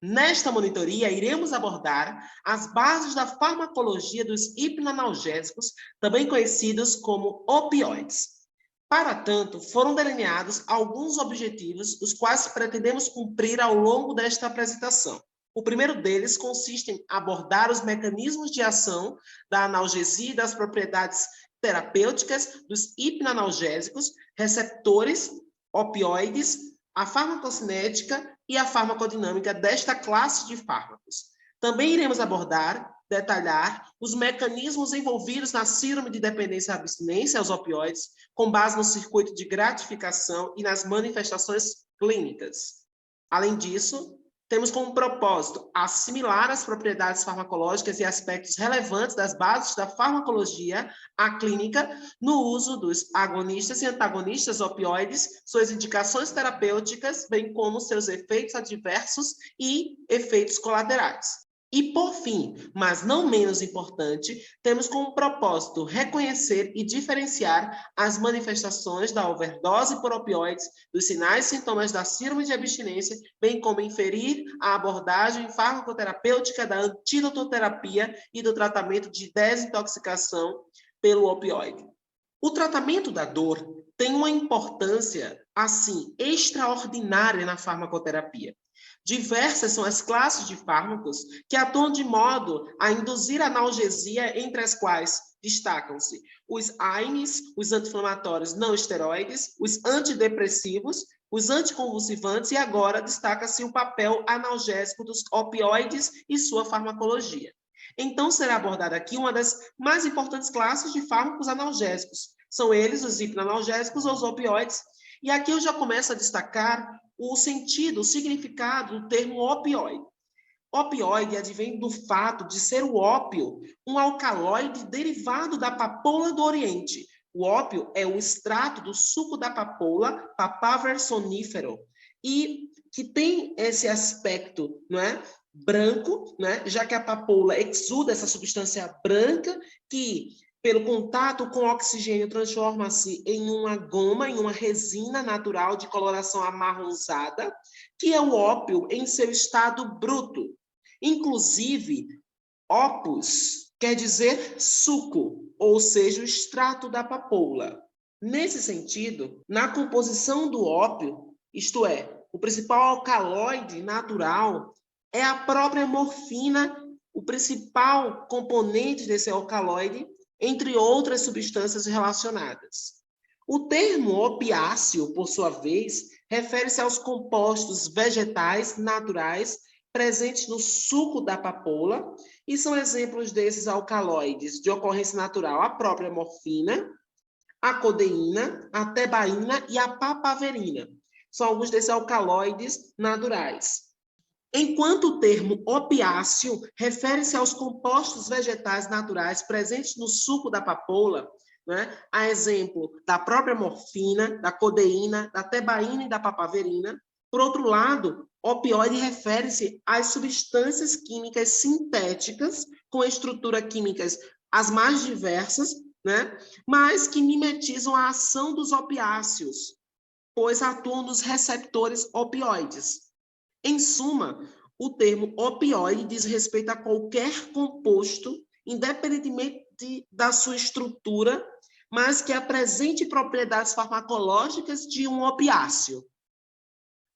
Nesta monitoria, iremos abordar as bases da farmacologia dos hipnoanalgésicos, também conhecidos como opioides. Para tanto, foram delineados alguns objetivos, os quais pretendemos cumprir ao longo desta apresentação. O primeiro deles consiste em abordar os mecanismos de ação da analgesia e das propriedades terapêuticas dos hipnoanalgésicos, receptores, opioides, a farmacocinética e a farmacodinâmica desta classe de fármacos. Também iremos detalhar os mecanismos envolvidos na síndrome de dependência e abstinência aos opioides, com base no circuito de gratificação e nas manifestações clínicas. Além disso, temos como propósito assimilar as propriedades farmacológicas e aspectos relevantes das bases da farmacologia à clínica no uso dos agonistas e antagonistas opioides, suas indicações terapêuticas, bem como seus efeitos adversos e efeitos colaterais. E, por fim, mas não menos importante, temos como propósito reconhecer e diferenciar as manifestações da overdose por opioides, dos sinais e sintomas da síndrome de abstinência, bem como inferir a abordagem farmacoterapêutica da antidototerapia e do tratamento de desintoxicação pelo opioide. O tratamento da dor tem uma importância, assim, extraordinária na farmacoterapia. Diversas são as classes de fármacos que atuam de modo a induzir analgesia, entre as quais destacam-se os AINES, os anti-inflamatórios não esteroides, os antidepressivos, os anticonvulsivantes e agora destaca-se o papel analgésico dos opioides e sua farmacologia. Então, será abordada aqui uma das mais importantes classes de fármacos analgésicos. São eles os hipnoanalgésicos ou os opioides. E aqui eu já começo a destacar o sentido, o significado do termo opioide. Opioide advém do fato de ser o ópio, um alcaloide derivado da papoula do Oriente. O ópio é o extrato do suco da papoula, Papaver sonifero, e que tem esse aspecto, não é, branco, né, já que a papoula exuda essa substância branca que pelo contato com oxigênio, transforma-se em uma goma, em uma resina natural de coloração amarronzada, que é o ópio em seu estado bruto. Inclusive, opus quer dizer suco, ou seja, o extrato da papoula. Nesse sentido, na composição do ópio, isto é, o principal alcaloide natural é a própria morfina, o principal componente desse alcaloide, entre outras substâncias relacionadas. O termo opiáceo, por sua vez, refere-se aos compostos vegetais naturais presentes no suco da papoula, e são exemplos desses alcaloides de ocorrência natural a própria morfina, a codeína, a tebaína e a papaverina. São alguns desses alcaloides naturais. Enquanto o termo opiáceo refere-se aos compostos vegetais naturais presentes no suco da papoula, né, a exemplo da própria morfina, da codeína, da tebaína e da papaverina. Por outro lado, opioide refere-se às substâncias químicas sintéticas com estrutura químicas as mais diversas, né, mas que mimetizam a ação dos opiáceos, pois atuam nos receptores opioides. Em suma, o termo opioide diz respeito a qualquer composto, independentemente da sua estrutura, mas que apresente propriedades farmacológicas de um opiáceo.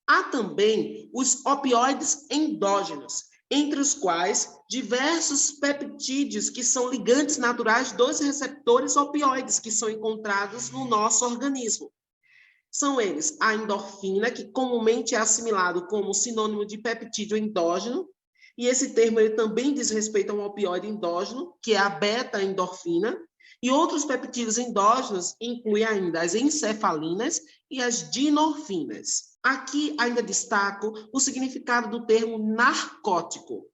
Há também os opioides endógenos, entre os quais diversos peptídeos que são ligantes naturais dos receptores opioides que são encontrados no nosso organismo. São eles a endorfina, que comumente é assimilado como sinônimo de peptídeo endógeno, e esse termo ele também diz respeito a um opioide endógeno, que é a beta-endorfina, e outros peptídeos endógenos incluem ainda as encefalinas e as dinorfinas. Aqui ainda destaco o significado do termo narcótico,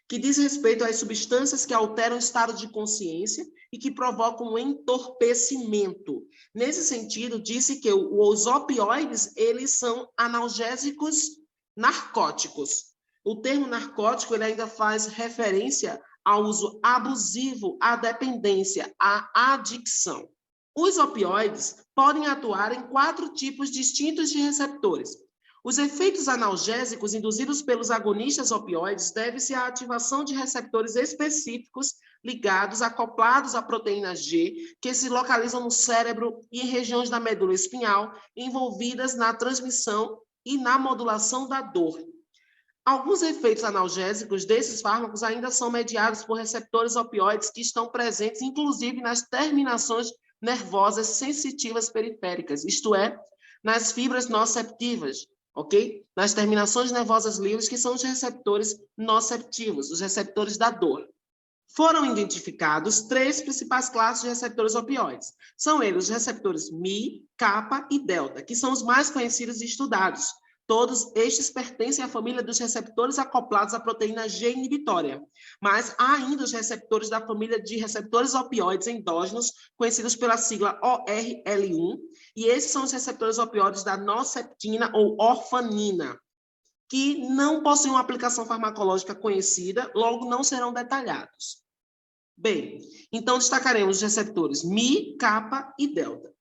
que diz respeito às substâncias que alteram o estado de consciência e que provocam um entorpecimento. Nesse sentido, disse que os opioides, eles são analgésicos narcóticos. O termo narcótico ele ainda faz referência ao uso abusivo, à dependência, à adicção. Os opioides podem atuar em 4 tipos distintos de receptores. Os efeitos analgésicos induzidos pelos agonistas opioides devem-se à ativação de receptores específicos ligados, acoplados à proteína G, que se localizam no cérebro e em regiões da medula espinhal, envolvidas na transmissão e na modulação da dor. Alguns efeitos analgésicos desses fármacos ainda são mediados por receptores opioides que estão presentes, inclusive, nas terminações nervosas sensitivas periféricas, isto é, nas fibras nociceptivas, ok? Nas terminações nervosas livres, que são os receptores nociceptivos, os receptores da dor. Foram identificados 3 principais classes de receptores opioides. São eles os receptores Mi, Kappa e Delta, que são os mais conhecidos e estudados. Todos estes pertencem à família dos receptores acoplados à proteína G inibitória, mas há ainda os receptores da família de receptores opioides endógenos, conhecidos pela sigla ORL1, e esses são os receptores opioides da norceptina ou orfanina, que não possuem uma aplicação farmacológica conhecida, logo não serão detalhados. Bem, então destacaremos os receptores Mi, Kappa e Delta.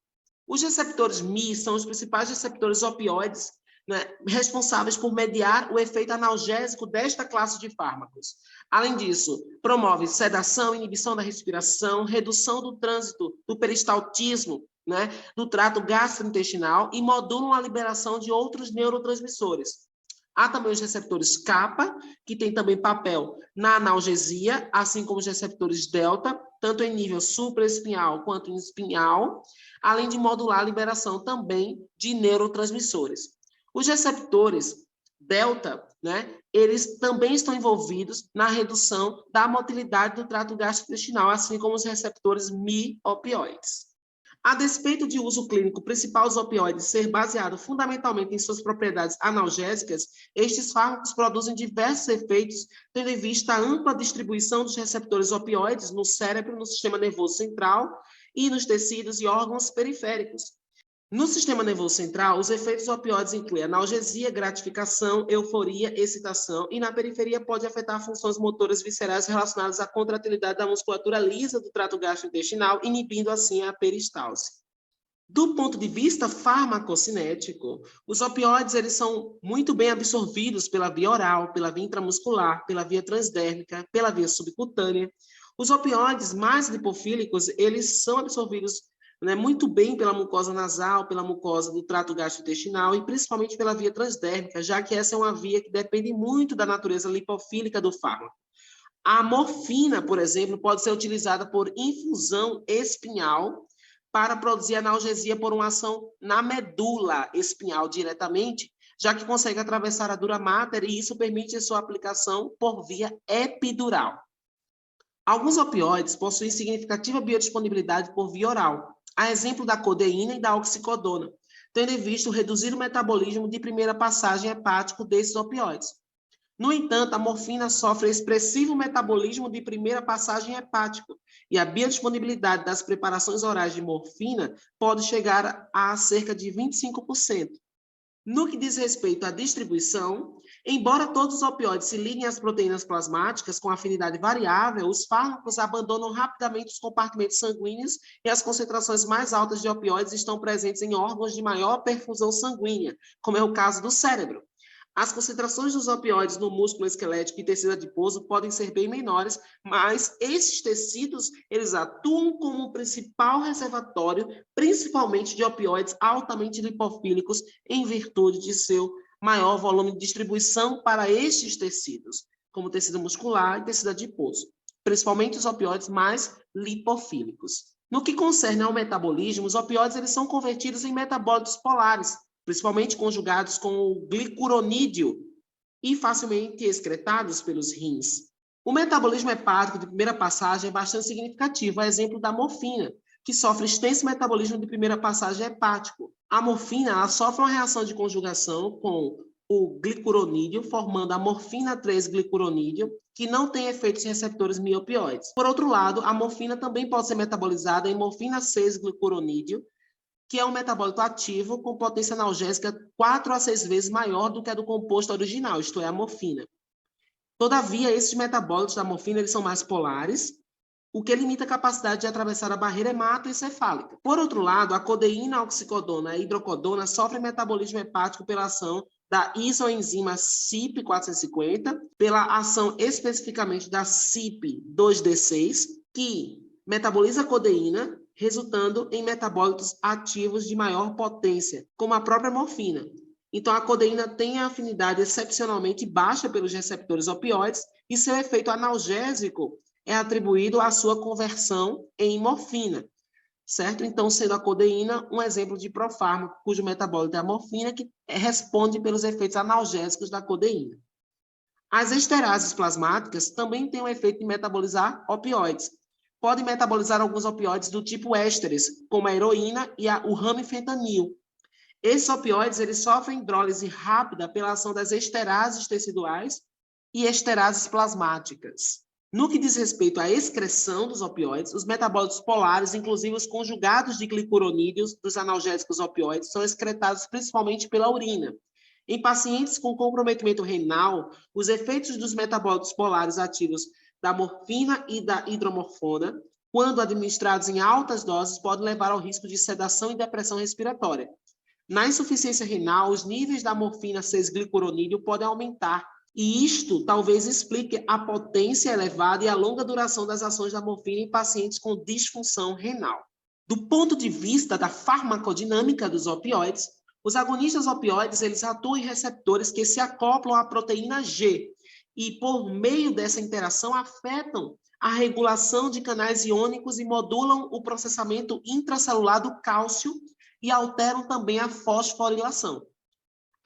Os receptores Mi são os principais receptores opioides, né, responsáveis por mediar o efeito analgésico desta classe de fármacos. Além disso, promove sedação, inibição da respiração, redução do trânsito do peristaltismo, né, do trato gastrointestinal e modulam a liberação de outros neurotransmissores. Há também os receptores kappa, que têm também papel na analgesia, assim como os receptores delta, tanto em nível supraespinhal quanto em espinhal, além de modular a liberação também de neurotransmissores. Os receptores delta, né, eles também estão envolvidos na redução da motilidade do trato gastrointestinal, assim como os receptores mi-opioides. A despeito de uso clínico principal dos opioides ser baseado fundamentalmente em suas propriedades analgésicas, estes fármacos produzem diversos efeitos, tendo em vista a ampla distribuição dos receptores opioides no cérebro, no sistema nervoso central e nos tecidos e órgãos periféricos. No sistema nervoso central, os efeitos opioides incluem analgesia, gratificação, euforia, excitação, e na periferia pode afetar funções motoras viscerais relacionadas à contratilidade da musculatura lisa do trato gastrointestinal, inibindo assim a peristalse. Do ponto de vista farmacocinético, os opioides eles são muito bem absorvidos pela via oral, pela via intramuscular, pela via transdérmica, pela via subcutânea. Os opioides mais lipofílicos, eles são absorvidos muito bem pela mucosa nasal, pela mucosa do trato gastrointestinal e principalmente pela via transdérmica, já que essa é uma via que depende muito da natureza lipofílica do fármaco. A morfina, por exemplo, pode ser utilizada por infusão espinhal para produzir analgesia por uma ação na medula espinhal diretamente, já que consegue atravessar a dura mater e isso permite sua aplicação por via epidural. Alguns opioides possuem significativa biodisponibilidade por via oral, a exemplo da codeína e da oxicodona, tendo em vista reduzir o metabolismo de primeira passagem hepático desses opioides. No entanto, a morfina sofre expressivo metabolismo de primeira passagem hepático e a biodisponibilidade das preparações orais de morfina pode chegar a cerca de 25%. No que diz respeito à distribuição, embora todos os opioides se liguem às proteínas plasmáticas com afinidade variável, os fármacos abandonam rapidamente os compartimentos sanguíneos e as concentrações mais altas de opioides estão presentes em órgãos de maior perfusão sanguínea, como é o caso do cérebro. As concentrações dos opioides no músculo esquelético e tecido adiposo podem ser bem menores, mas esses tecidos, eles atuam como o principal reservatório, principalmente de opioides altamente lipofílicos, em virtude de seu maior volume de distribuição para estes tecidos, como tecido muscular e tecido adiposo, principalmente os opioides mais lipofílicos. No que concerne ao metabolismo, os opioides eles são convertidos em metabólitos polares, principalmente conjugados com o glicuronídeo e facilmente excretados pelos rins. O metabolismo hepático de primeira passagem é bastante significativo, a exemplo da morfina, que sofre extenso metabolismo de primeira passagem hepático. A morfina ela sofre uma reação de conjugação com o glicuronídeo, formando a morfina 3-glicuronídeo, que não tem efeitos receptores miopioides. Por outro lado, a morfina também pode ser metabolizada em morfina 6-glicuronídeo, que é um metabólito ativo com potência analgésica 4 a 6 vezes maior do que a do composto original, isto é, a morfina. Todavia, esses metabólitos da morfina eles são mais polares, o que limita a capacidade de atravessar a barreira hematoencefálica. Por outro lado, a codeína, a oxicodona e a hidrocodona sofrem metabolismo hepático pela ação da isoenzima CYP450, pela ação especificamente da CYP2D6, que metaboliza a codeína, resultando em metabólitos ativos de maior potência, como a própria morfina. Então, a codeína tem a afinidade excepcionalmente baixa pelos receptores opioides e seu efeito analgésico é atribuído à sua conversão em morfina, certo? Então, sendo a codeína um exemplo de profármaco, cujo metabólito é a morfina, que responde pelos efeitos analgésicos da codeína. As esterases plasmáticas também têm o efeito de metabolizar opioides. Podem metabolizar alguns opioides do tipo ésteres, como a heroína e o ramifentanil. Esses opioides eles sofrem hidrólise rápida pela ação das esterases teciduais e esterases plasmáticas. No que diz respeito à excreção dos opioides, os metabólitos polares, inclusive os conjugados de glicuronídeos dos analgésicos opioides, são excretados principalmente pela urina. Em pacientes com comprometimento renal, os efeitos dos metabólitos polares ativos da morfina e da hidromorfona, quando administrados em altas doses, podem levar ao risco de sedação e depressão respiratória. Na insuficiência renal, os níveis da morfina 6-glicuronídeo podem aumentar, e isto talvez explique a potência elevada e a longa duração das ações da morfina em pacientes com disfunção renal. Do ponto de vista da farmacodinâmica dos opioides, os agonistas opioides eles atuam em receptores que se acoplam à proteína G e, por meio dessa interação, afetam a regulação de canais iônicos e modulam o processamento intracelular do cálcio e alteram também a fosforilação.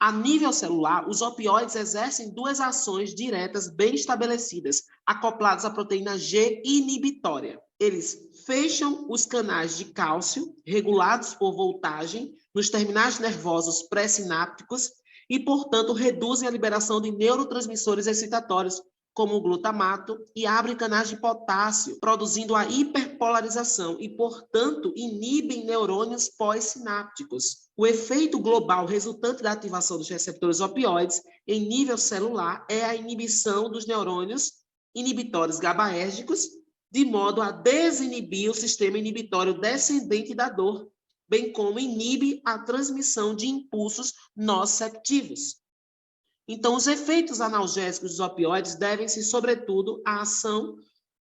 A nível celular, os opioides exercem duas ações diretas bem estabelecidas, acopladas à proteína G inibitória. Eles fecham os canais de cálcio, regulados por voltagem, nos terminais nervosos pré-sinápticos e, portanto, reduzem a liberação de neurotransmissores excitatórios, como o glutamato, e abrem canais de potássio, produzindo a hiperpolarização e, portanto, inibem neurônios pós-sinápticos. O efeito global resultante da ativação dos receptores opioides em nível celular é a inibição dos neurônios inibitórios GABAérgicos, de modo a desinibir o sistema inibitório descendente da dor, bem como inibe a transmissão de impulsos nociceptivos. Então, os efeitos analgésicos dos opioides devem-se, sobretudo, à ação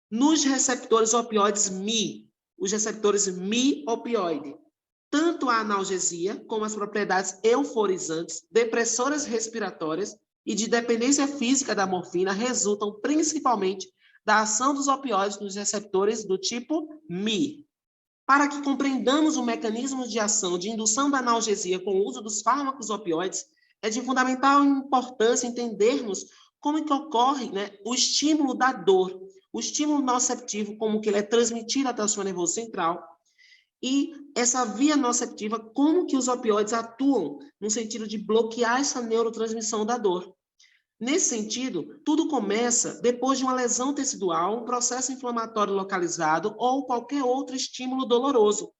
nos receptores opioides Mi, os receptores Mi-opioide. Tanto a analgesia, como as propriedades euforizantes, depressoras respiratórias e de dependência física da morfina resultam principalmente da ação dos opioides nos receptores do tipo Mi. Para que compreendamos o mecanismo de ação de indução da analgesia com o uso dos fármacos opioides, é de fundamental importância entendermos como que ocorre, o estímulo da dor, o estímulo noceptivo, como que ele é transmitido até o sistema nervoso central, e essa via noceptiva, como que os opioides atuam no sentido de bloquear essa neurotransmissão da dor. Nesse sentido, tudo começa depois de uma lesão tecidual, um processo inflamatório localizado ou qualquer outro estímulo doloroso.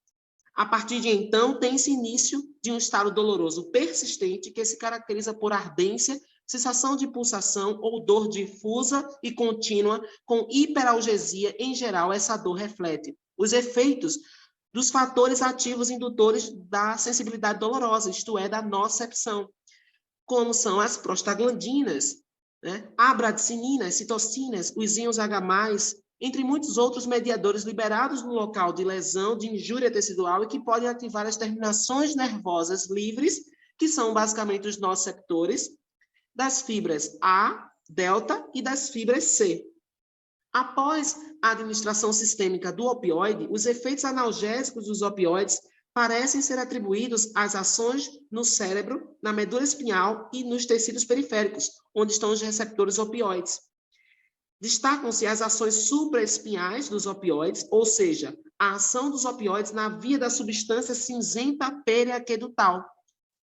A partir de então, tem-se início de um estado doloroso persistente que se caracteriza por ardência, sensação de pulsação ou dor difusa e contínua, com hiperalgesia. Em geral, essa dor reflete os efeitos dos fatores ativos indutores da sensibilidade dolorosa, isto é, da nocepção, como são as prostaglandinas, a bradicinina, as citocinas, os íons H+, entre muitos outros mediadores liberados no local de lesão, de injúria tecidual e que podem ativar as terminações nervosas livres, que são basicamente os noceptores, das fibras A, delta e das fibras C. Após a administração sistêmica do opioide, os efeitos analgésicos dos opioides parecem ser atribuídos às ações no cérebro, na medula espinhal e nos tecidos periféricos, onde estão os receptores opioides. Destacam-se as ações supraespinhais dos opioides, ou seja, a ação dos opioides na via da substância cinzenta periaquedutal,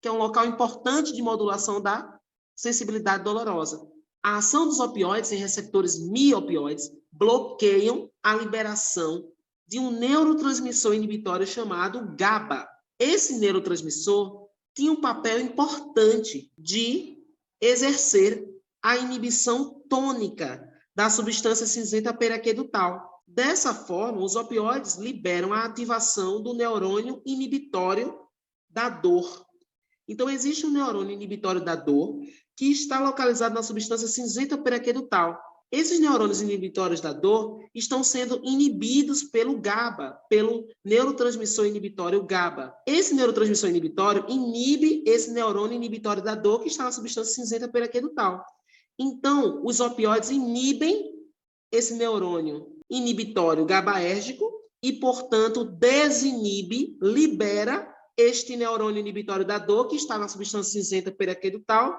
que é um local importante de modulação da sensibilidade dolorosa. A ação dos opioides em receptores mi-opioides bloqueiam a liberação de um neurotransmissor inibitório chamado GABA. Esse neurotransmissor tinha um papel importante de exercer a inibição tônica da substância cinzenta periaquedutal. Dessa forma, os opioides liberam a ativação do neurônio inibitório da dor. Então, existe um neurônio inibitório da dor que está localizado na substância cinzenta periaquedutal. Esses neurônios inibitórios da dor estão sendo inibidos pelo GABA, pelo neurotransmissor inibitório GABA. Esse neurotransmissor inibitório inibe esse neurônio inibitório da dor que está na substância cinzenta periaquedutal. Então, os opioides inibem esse neurônio inibitório GABAérgico e, portanto, desinibe, libera este neurônio inibitório da dor que está na substância cinzenta periaquedutal,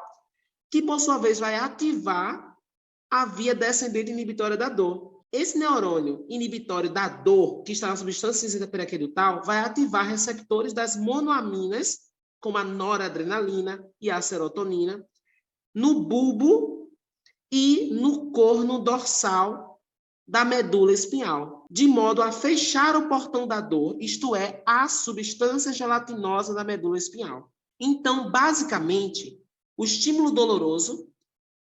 que, por sua vez, vai ativar a via descendente inibitória da dor. Esse neurônio inibitório da dor, que está na substância cinzenta periaquedutal, vai ativar receptores das monoaminas, como a noradrenalina e a serotonina, no bulbo e no corno dorsal da medula espinhal, de modo a fechar o portão da dor, isto é, a substância gelatinosa da medula espinhal. Então, basicamente, o estímulo doloroso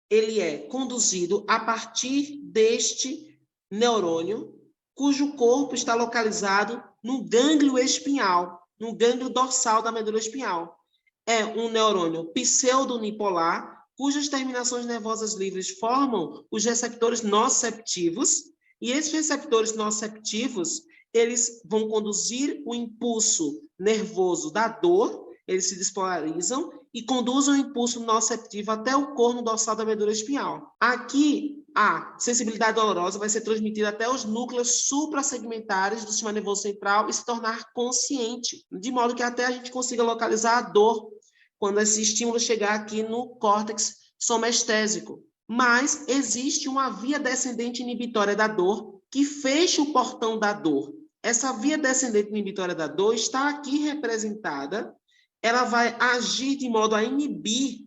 ele é conduzido a partir deste neurônio, cujo corpo está localizado no gânglio espinhal, no gânglio dorsal da medula espinhal. É um neurônio pseudonipolar, cujas terminações nervosas livres formam os receptores nociceptivos, e esses receptores nociceptivos, eles vão conduzir o impulso nervoso da dor, eles se despolarizam e conduzem o impulso nociceptivo até o corno dorsal da medula espinhal. Aqui, a sensibilidade dolorosa vai ser transmitida até os núcleos suprassegmentares do sistema nervoso central e se tornar consciente, de modo que até a gente consiga localizar a dor quando esse estímulo chegar aqui no córtex somestésico. Mas existe uma via descendente inibitória da dor que fecha o portão da dor. Essa via descendente inibitória da dor está aqui representada. Ela vai agir de modo a inibir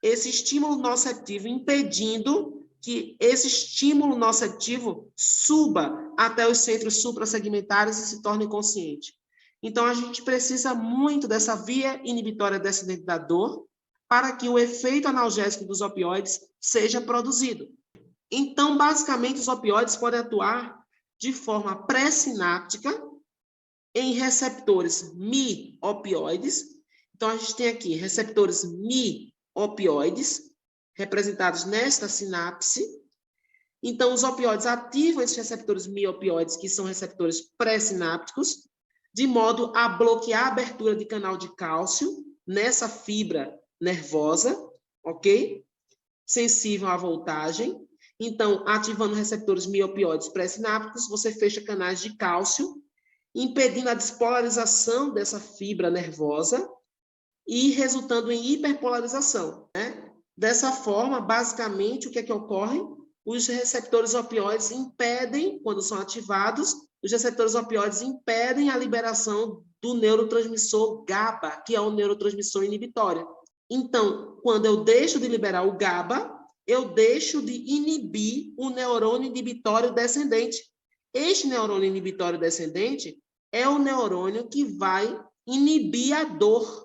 esse estímulo nociceptivo, impedindo que esse estímulo nociceptivo suba até os centros suprassegmentares e se torne consciente. Então, a gente precisa muito dessa via inibitória descendente da dor para que o efeito analgésico dos opioides seja produzido. Então, basicamente, os opioides podem atuar de forma pré-sináptica em receptores mi-opioides. Então, a gente tem aqui receptores mi-opioides, representados nesta sinapse. Então, os opioides ativam esses receptores mi-opioides, que são receptores pré-sinápticos, de modo a bloquear a abertura de canal de cálcio nessa fibra nervosa, ok? Sensível à voltagem. Então, ativando receptores mi-opioides pré-sinápticos, você fecha canais de cálcio, impedindo a despolarização dessa fibra nervosa, e resultando em hiperpolarização, né? Dessa forma, basicamente, o que é que ocorre? Os receptores opioides impedem, quando são ativados, os receptores opioides impedem a liberação do neurotransmissor GABA, que é o neurotransmissor inibitório. Então, quando eu deixo de liberar o GABA, eu deixo de inibir o neurônio inibitório descendente. Este neurônio inibitório descendente é o neurônio que vai inibir a dor.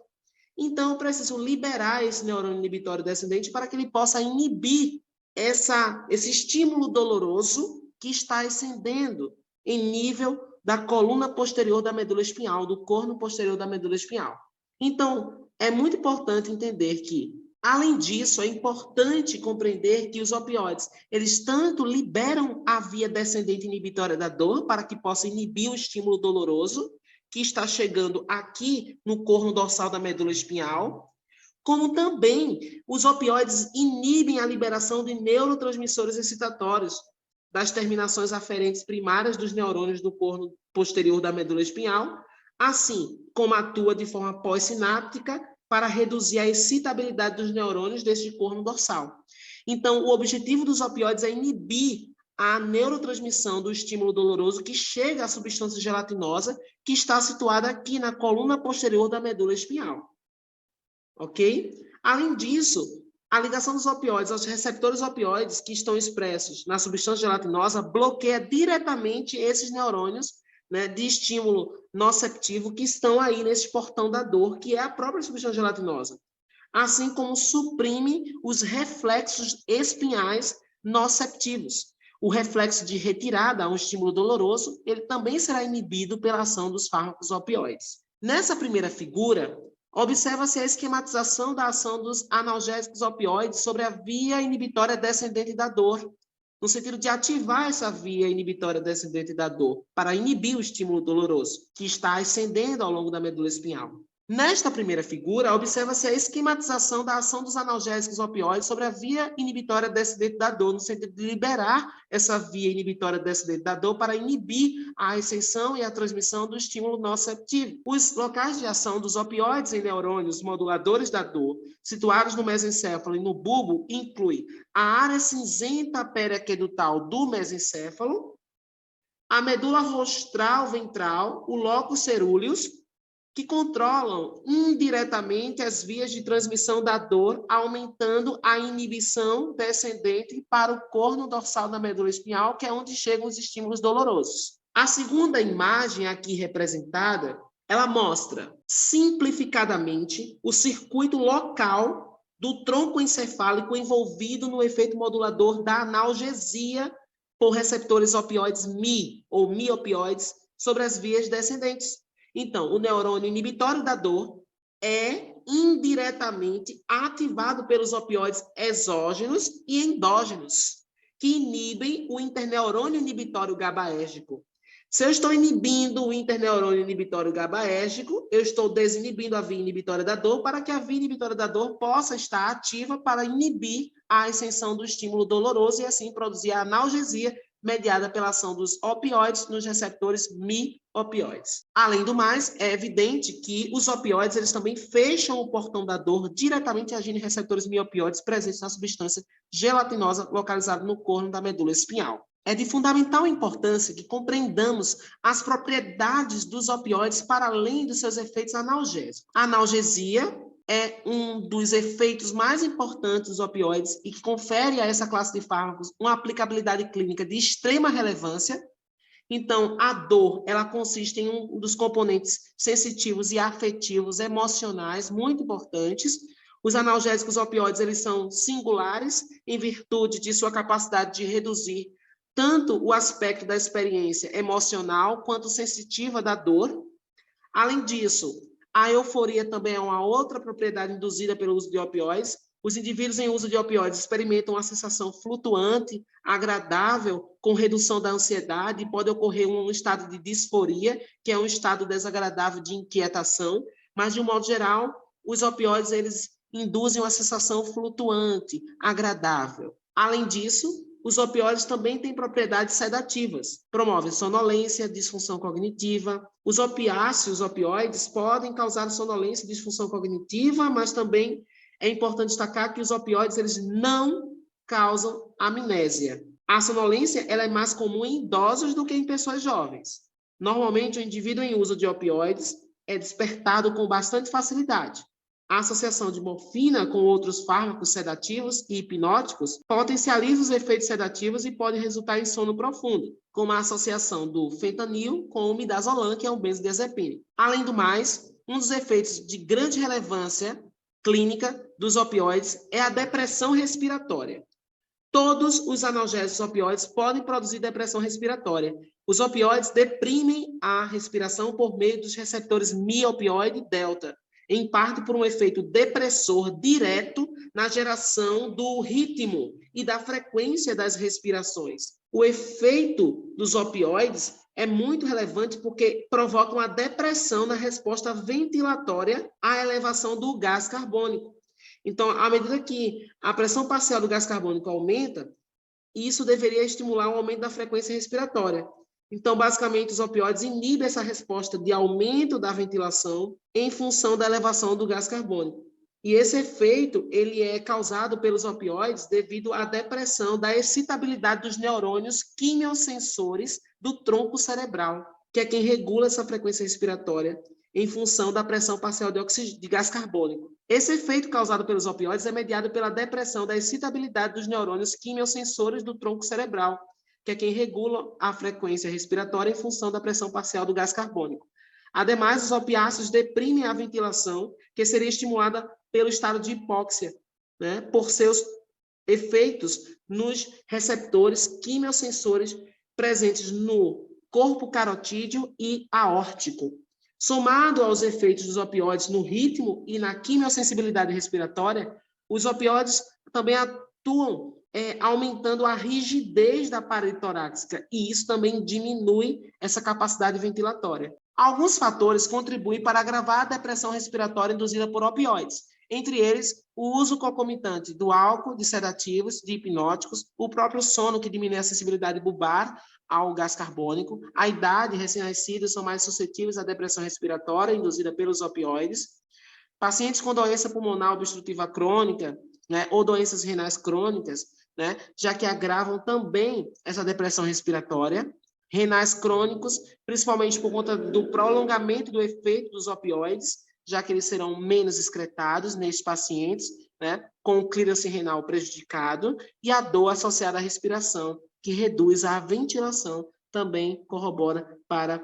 Então, eu preciso liberar esse neurônio inibitório descendente para que ele possa inibir esse estímulo doloroso que está ascendendo em nível da coluna posterior da medula espinhal, do corno posterior da medula espinhal. Então, é muito importante entender que, além disso, é importante compreender que os opioides, eles tanto liberam a via descendente inibitória da dor para que possa inibir o estímulo doloroso, que está chegando aqui no corno dorsal da medula espinhal, como também os opioides inibem a liberação de neurotransmissores excitatórios das terminações aferentes primárias dos neurônios do corno posterior da medula espinhal, assim como atua de forma pós-sináptica para reduzir a excitabilidade dos neurônios deste corno dorsal. Então, o objetivo dos opioides é inibir a neurotransmissão do estímulo doloroso que chega à substância gelatinosa que está situada aqui na coluna posterior da medula espinhal. Ok? Além disso, a ligação dos opioides aos receptores opioides que estão expressos na substância gelatinosa bloqueia diretamente esses neurônios, né, de estímulo nociceptivo que estão aí nesse portão da dor, que é a própria substância gelatinosa. Assim como suprime os reflexos espinhais nociceptivos. O reflexo de retirada a um estímulo doloroso, ele também será inibido pela ação dos fármacos opioides. Nessa primeira figura, Observa-se a esquematização da ação dos analgésicos opioides sobre a via inibitória descendente da dor, no sentido de ativar essa via inibitória descendente da dor, para inibir o estímulo doloroso, que está ascendendo ao longo da medula espinhal. Nesta primeira figura, observa-se a esquematização da ação dos analgésicos opioides sobre a via inibitória descendente da dor, no sentido de liberar essa via inibitória descendente da dor para inibir a ascensão e a transmissão do estímulo nociceptivo. Os locais de ação dos opioides em neurônios moduladores da dor, situados no mesencéfalo e no bulbo, incluem a área cinzenta periaquedutal do mesencéfalo, a medula rostral ventral, o locus cerúleus, que controlam indiretamente as vias de transmissão da dor, aumentando a inibição descendente para o corno dorsal da medula espinhal, que é onde chegam os estímulos dolorosos. A segunda imagem aqui representada, ela mostra simplificadamente o circuito local do tronco encefálico envolvido no efeito modulador da analgesia por receptores opioides Mi ou miopioides sobre as vias descendentes. Então, o neurônio inibitório da dor é indiretamente ativado pelos opioides exógenos e endógenos, que inibem o interneurônio inibitório GABAérgico. Se eu estou inibindo o interneurônio inibitório GABAérgico, eu estou desinibindo a via inibitória da dor para que a via inibitória da dor possa estar ativa para inibir a ascensão do estímulo doloroso e assim produzir a analgesia mediada pela ação dos opioides nos receptores mi-opioides. Além do mais, é evidente que os opioides eles também fecham o portão da dor diretamente agindo em receptores mi-opioides presentes na substância gelatinosa localizada no corno da medula espinhal. É de fundamental importância que compreendamos as propriedades dos opioides para além dos seus efeitos analgésicos. A analgesia é um dos efeitos mais importantes dos opioides e que confere a essa classe de fármacos uma aplicabilidade clínica de extrema relevância. Então, a dor, ela consiste em um dos componentes sensitivos e afetivos, emocionais, muito importantes. Os analgésicos opioides, eles são singulares em virtude de sua capacidade de reduzir tanto o aspecto da experiência emocional quanto sensitiva da dor. Além disso, a euforia também é uma outra propriedade induzida pelo uso de opioides. Os indivíduos em uso de opioides experimentam uma sensação flutuante, agradável, com redução da ansiedade, e pode ocorrer um estado de disforia, que é um estado desagradável de inquietação, mas, de um modo geral, os opioides eles induzem uma sensação flutuante, agradável. Além disso, os opioides também têm propriedades sedativas, promovem sonolência, disfunção cognitiva. Os opiáceos, opioides, podem causar sonolência e disfunção cognitiva, mas também é importante destacar que os opioides eles não causam amnésia. A sonolência ela é mais comum em idosos do que em pessoas jovens. Normalmente, o indivíduo em uso de opioides é despertado com bastante facilidade. A associação de morfina com outros fármacos sedativos e hipnóticos potencializa os efeitos sedativos e pode resultar em sono profundo, como a associação do fentanil com o midazolam, que é um benzodiazepínico. Além do mais, um dos efeitos de grande relevância clínica dos opioides é a depressão respiratória. Todos os analgésicos opioides podem produzir depressão respiratória. Os opioides deprimem a respiração por meio dos receptores mi-opioide delta, em parte por um efeito depressor direto na geração do ritmo e da frequência das respirações. O efeito dos opioides é muito relevante porque provoca uma depressão na resposta ventilatória à elevação do gás carbônico. Então, à medida que a pressão parcial do gás carbônico aumenta, isso deveria estimular o aumento da frequência respiratória. Então, basicamente, os opioides inibem essa resposta de aumento da ventilação em função da elevação do gás carbônico. E esse efeito ele é causado pelos opioides devido à depressão da excitabilidade dos neurônios quimiosensores do tronco cerebral, que é quem regula essa frequência respiratória em função da pressão parcial de gás carbônico. Esse efeito causado pelos opioides é mediado pela depressão da excitabilidade dos neurônios quimiosensores do tronco cerebral, que é quem regula a frequência respiratória em função da pressão parcial do gás carbônico. Ademais, os opiáceos deprimem a ventilação, que seria estimulada pelo estado de hipóxia, né, por seus efeitos nos receptores quimiosensores presentes no corpo carotídeo e aórtico. Somado aos efeitos dos opioides no ritmo e na quimiosensibilidade respiratória, os opioides também atuam aumentando a rigidez da parede torácica, e isso também diminui essa capacidade ventilatória. Alguns fatores contribuem para agravar a depressão respiratória induzida por opioides, entre eles o uso concomitante do álcool, de sedativos, de hipnóticos, o próprio sono, que diminui a sensibilidade bulbar ao gás carbônico, a idade, recém-nascidos são mais suscetíveis à depressão respiratória induzida pelos opioides, pacientes com doença pulmonar obstrutiva crônica, né, ou doenças renais crônicas, né, já que agravam também essa depressão respiratória, renais crônicos, principalmente por conta do prolongamento do efeito dos opioides, já que eles serão menos excretados nesses pacientes, né, com o clearance renal prejudicado, e a dor associada à respiração, que reduz a ventilação, também corrobora para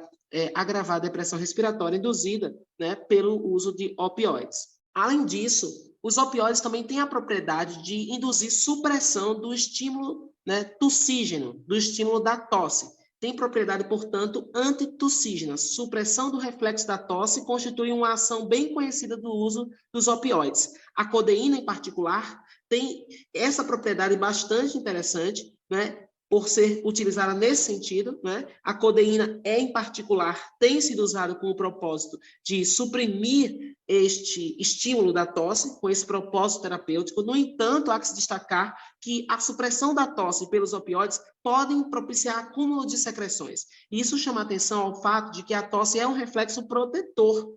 agravar a depressão respiratória induzida, né, pelo uso de opioides. Além disso, os opioides também têm a propriedade de induzir supressão do estímulo, né, tussígeno, do estímulo da tosse. Tem propriedade, portanto, antitussígena. Supressão do reflexo da tosse constitui uma ação bem conhecida do uso dos opioides. A codeína, em particular, tem essa propriedade bastante interessante, né, por ser utilizada nesse sentido, né? A codeína, em particular, tem sido usada com o propósito de suprimir este estímulo da tosse, com esse propósito terapêutico. No entanto, há que se destacar que a supressão da tosse pelos opioides podem propiciar acúmulo de secreções. Isso chama atenção ao fato de que a tosse é um reflexo protetor.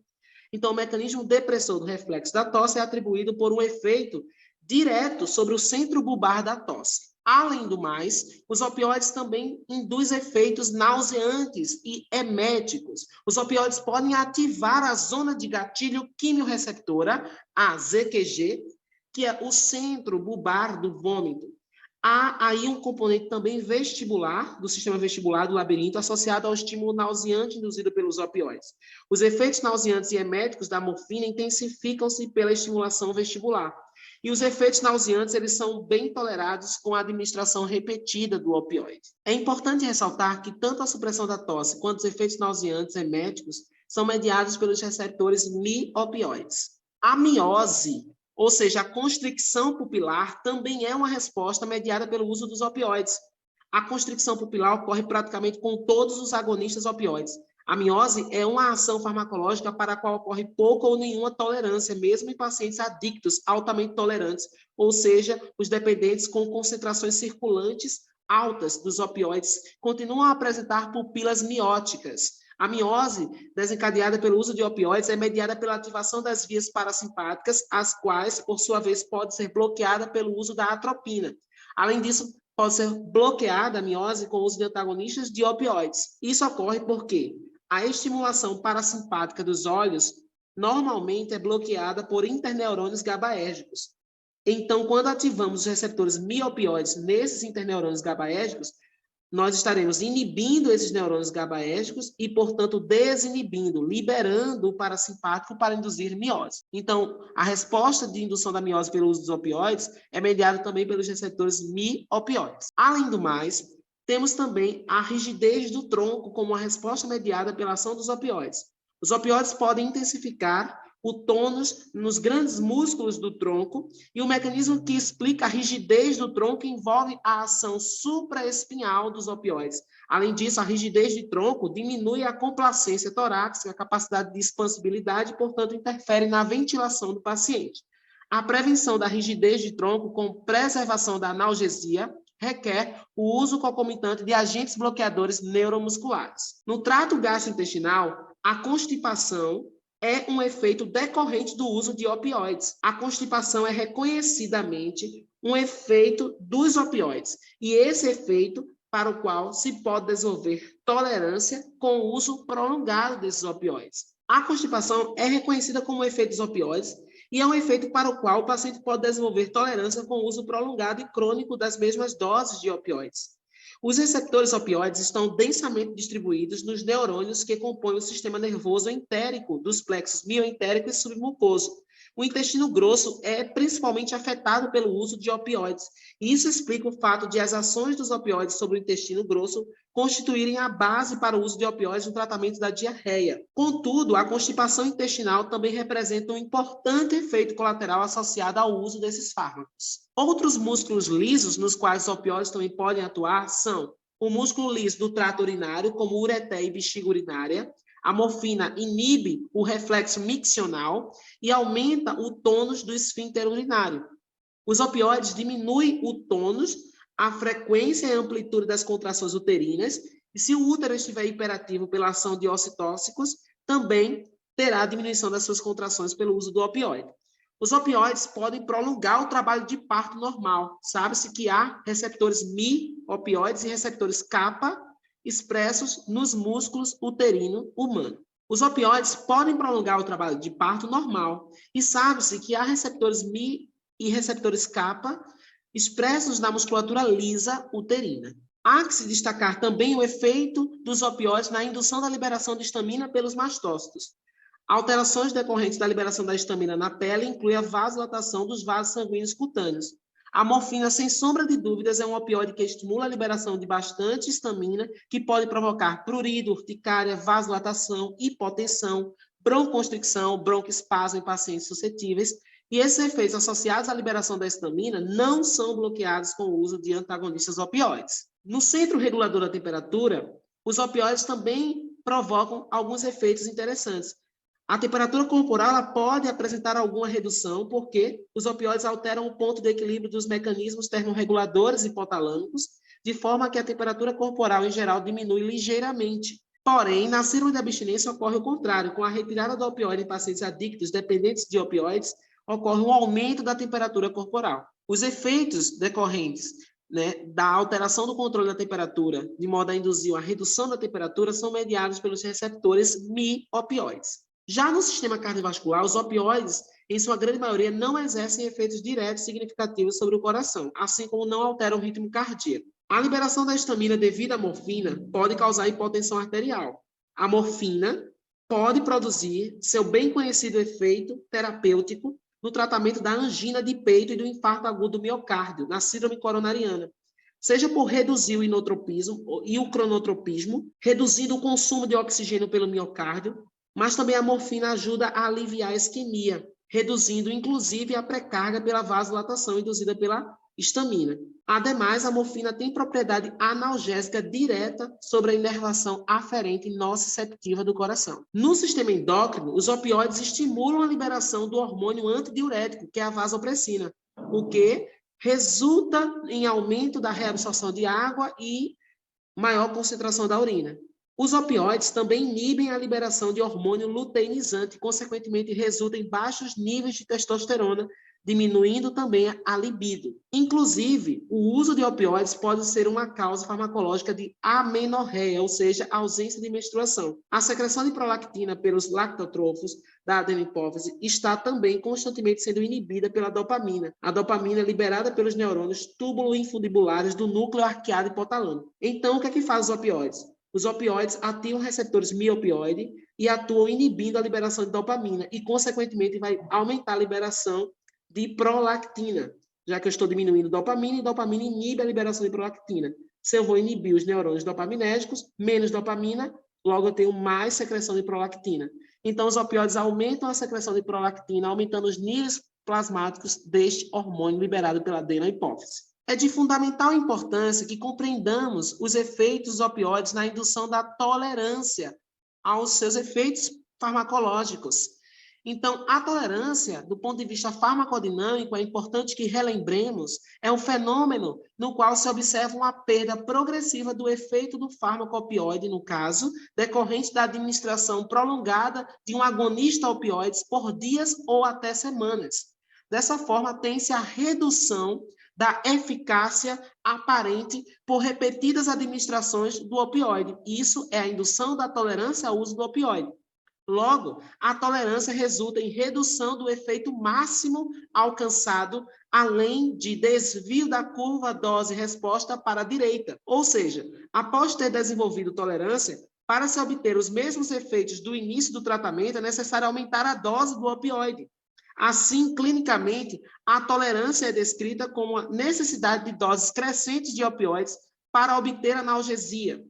Então, o mecanismo depressor do reflexo da tosse é atribuído por um efeito direto sobre o centro bulbar da tosse. Além do mais, os opioides também induzem efeitos nauseantes e eméticos. Os opioides podem ativar a zona de gatilho quimiorreceptora, a ZQG, que é o centro bulbar do vômito. Há aí um componente também vestibular, do sistema vestibular do labirinto, associado ao estímulo nauseante induzido pelos opioides. Os efeitos nauseantes e eméticos da morfina intensificam-se pela estimulação vestibular. E os efeitos nauseantes, eles são bem tolerados com a administração repetida do opioide. É importante ressaltar que tanto a supressão da tosse quanto os efeitos nauseantes eméticos são mediados pelos receptores mi-opioides. A miose, ou seja, a constricção pupilar, também é uma resposta mediada pelo uso dos opioides. A constricção pupilar ocorre praticamente com todos os agonistas opioides. A miose é uma ação farmacológica para a qual ocorre pouca ou nenhuma tolerância, mesmo em pacientes adictos altamente tolerantes, ou seja, os dependentes com concentrações circulantes altas dos opioides continuam a apresentar pupilas mióticas. A miose, desencadeada pelo uso de opioides, é mediada pela ativação das vias parasimpáticas, as quais, por sua vez, pode ser bloqueada pelo uso da atropina. Além disso, pode ser bloqueada a miose com o uso de antagonistas de opioides. Isso ocorre porque a estimulação parasimpática dos olhos normalmente é bloqueada por interneurônios GABAérgicos. Então, quando ativamos os receptores miopioides nesses interneurônios GABAérgicos, nós estaremos inibindo esses neurônios GABAérgicos e, portanto, desinibindo, liberando o parasimpático para induzir miose. Então, a resposta de indução da miose pelo uso dos opioides é mediada também pelos receptores mi-opioides. Além do mais, temos também a rigidez do tronco como uma resposta mediada pela ação dos opioides. Os opioides podem intensificar o tônus nos grandes músculos do tronco, e o mecanismo que explica a rigidez do tronco envolve a ação supraespinhal dos opioides. Além disso, a rigidez de tronco diminui a complacência torácica, a capacidade de expansibilidade, e, portanto, interfere na ventilação do paciente. A prevenção da rigidez de tronco com preservação da analgesia requer o uso concomitante de agentes bloqueadores neuromusculares. No trato gastrointestinal, a constipação é um efeito decorrente do uso de opioides. A constipação é reconhecidamente um efeito dos opioides, e esse efeito para o qual se pode desenvolver tolerância com o uso prolongado desses opioides. A constipação é reconhecida como um efeito dos opioides e é um efeito para o qual o paciente pode desenvolver tolerância com o uso prolongado e crônico das mesmas doses de opioides. Os receptores opioides estão densamente distribuídos nos neurônios que compõem o sistema nervoso entérico dos plexos mioentérico e submucoso. O intestino grosso é principalmente afetado pelo uso de opioides. E isso explica o fato de as ações dos opioides sobre o intestino grosso constituírem a base para o uso de opioides no tratamento da diarreia. Contudo, a constipação intestinal também representa um importante efeito colateral associado ao uso desses fármacos. Outros músculos lisos nos quais os opioides também podem atuar são o músculo liso do trato urinário, como ureter e bexiga urinária. A morfina inibe o reflexo miccional e aumenta o tônus do esfíncter urinário. Os opioides diminuem o tônus, a frequência e a amplitude das contrações uterinas, e se o útero estiver hiperativo pela ação de ocitóxicos, também terá diminuição das suas contrações pelo uso do opioide. Os opioides podem prolongar o trabalho de parto normal. Sabe-se que há receptores Mi-opioides e receptores kappa expressos nos músculos uterino humano. Os opioides podem prolongar o trabalho de parto normal e sabe-se que há receptores Mi e receptores kappa expressos na musculatura lisa uterina. Há que se destacar também o efeito dos opioides na indução da liberação de histamina pelos mastócitos. Alterações decorrentes da liberação da histamina na pele incluem a vasodilatação dos vasos sanguíneos cutâneos. A morfina, sem sombra de dúvidas, é um opioide que estimula a liberação de bastante histamina, que pode provocar prurido, urticária, vasodilatação, hipotensão, broncoconstricção, broncoespasmo em pacientes suscetíveis. E esses efeitos associados à liberação da histamina não são bloqueados com o uso de antagonistas opioides. No centro regulador da temperatura, os opioides também provocam alguns efeitos interessantes. A temperatura corporal ela pode apresentar alguma redução, porque os opioides alteram o ponto de equilíbrio dos mecanismos termorreguladores hipotalâmicos, de forma que a temperatura corporal, em geral, diminui ligeiramente. Porém, na síndrome de abstinência ocorre o contrário. Com a retirada do opioide em pacientes adictos dependentes de opioides, ocorre um aumento da temperatura corporal. Os efeitos decorrentes da alteração do controle da temperatura, de modo a induzir a redução da temperatura, são mediados pelos receptores Mi-opioides. Já no sistema cardiovascular, os opioides, em sua grande maioria, não exercem efeitos diretos significativos sobre o coração, assim como não alteram o ritmo cardíaco. A liberação da histamina devido à morfina pode causar hipotensão arterial. A morfina pode produzir seu bem conhecido efeito terapêutico no tratamento da angina de peito e do infarto agudo do miocárdio, na síndrome coronariana, seja por reduzir o inotropismo e o cronotropismo, reduzindo o consumo de oxigênio pelo miocárdio, mas também a morfina ajuda a aliviar a isquemia, reduzindo inclusive a pré-carga pela vasodilatação induzida pela histamina. Ademais, a morfina tem propriedade analgésica direta sobre a inervação aferente nociceptiva do coração. No sistema endócrino, os opioides estimulam a liberação do hormônio antidiurético, que é a vasopressina, o que resulta em aumento da reabsorção de água e maior concentração da urina. Os opioides também inibem a liberação de hormônio luteinizante, consequentemente resulta em baixos níveis de testosterona, diminuindo também a libido. Inclusive, o uso de opioides pode ser uma causa farmacológica de amenorreia, ou seja, ausência de menstruação. A secreção de prolactina pelos lactotrofos da adenohipófise está também constantemente sendo inibida pela dopamina. A dopamina é liberada pelos neurônios túbulo-infundibulares do núcleo arqueado hipotalâmico. Então, o que é que faz os opioides? Os opioides ativam receptores mi-opioide e atuam inibindo a liberação de dopamina e, consequentemente, vai aumentar a liberação de prolactina, já que eu estou diminuindo dopamina e dopamina inibe a liberação de prolactina. Se eu vou inibir os neurônios dopaminérgicos, menos dopamina, logo eu tenho mais secreção de prolactina. Então, os opioides aumentam a secreção de prolactina, aumentando os níveis plasmáticos deste hormônio liberado pela adenohipófise. É de fundamental importância que compreendamos os efeitos dos opioides na indução da tolerância aos seus efeitos farmacológicos. Então, a tolerância, do ponto de vista farmacodinâmico, é importante que relembremos, é um fenômeno no qual se observa uma perda progressiva do efeito do fármaco opioide, no caso, decorrente da administração prolongada de um agonista opioides por dias ou até semanas. Dessa forma, tem-se a redução da eficácia aparente por repetidas administrações do opioide. Isso é a indução da tolerância ao uso do opioide. Logo, a tolerância resulta em redução do efeito máximo alcançado, além de desvio da curva dose-resposta para a direita. Ou seja, após ter desenvolvido tolerância, para se obter os mesmos efeitos do início do tratamento, é necessário aumentar a dose do opioide. Assim, clinicamente, a tolerância é descrita como a necessidade de doses crescentes de opioides para obter analgesia.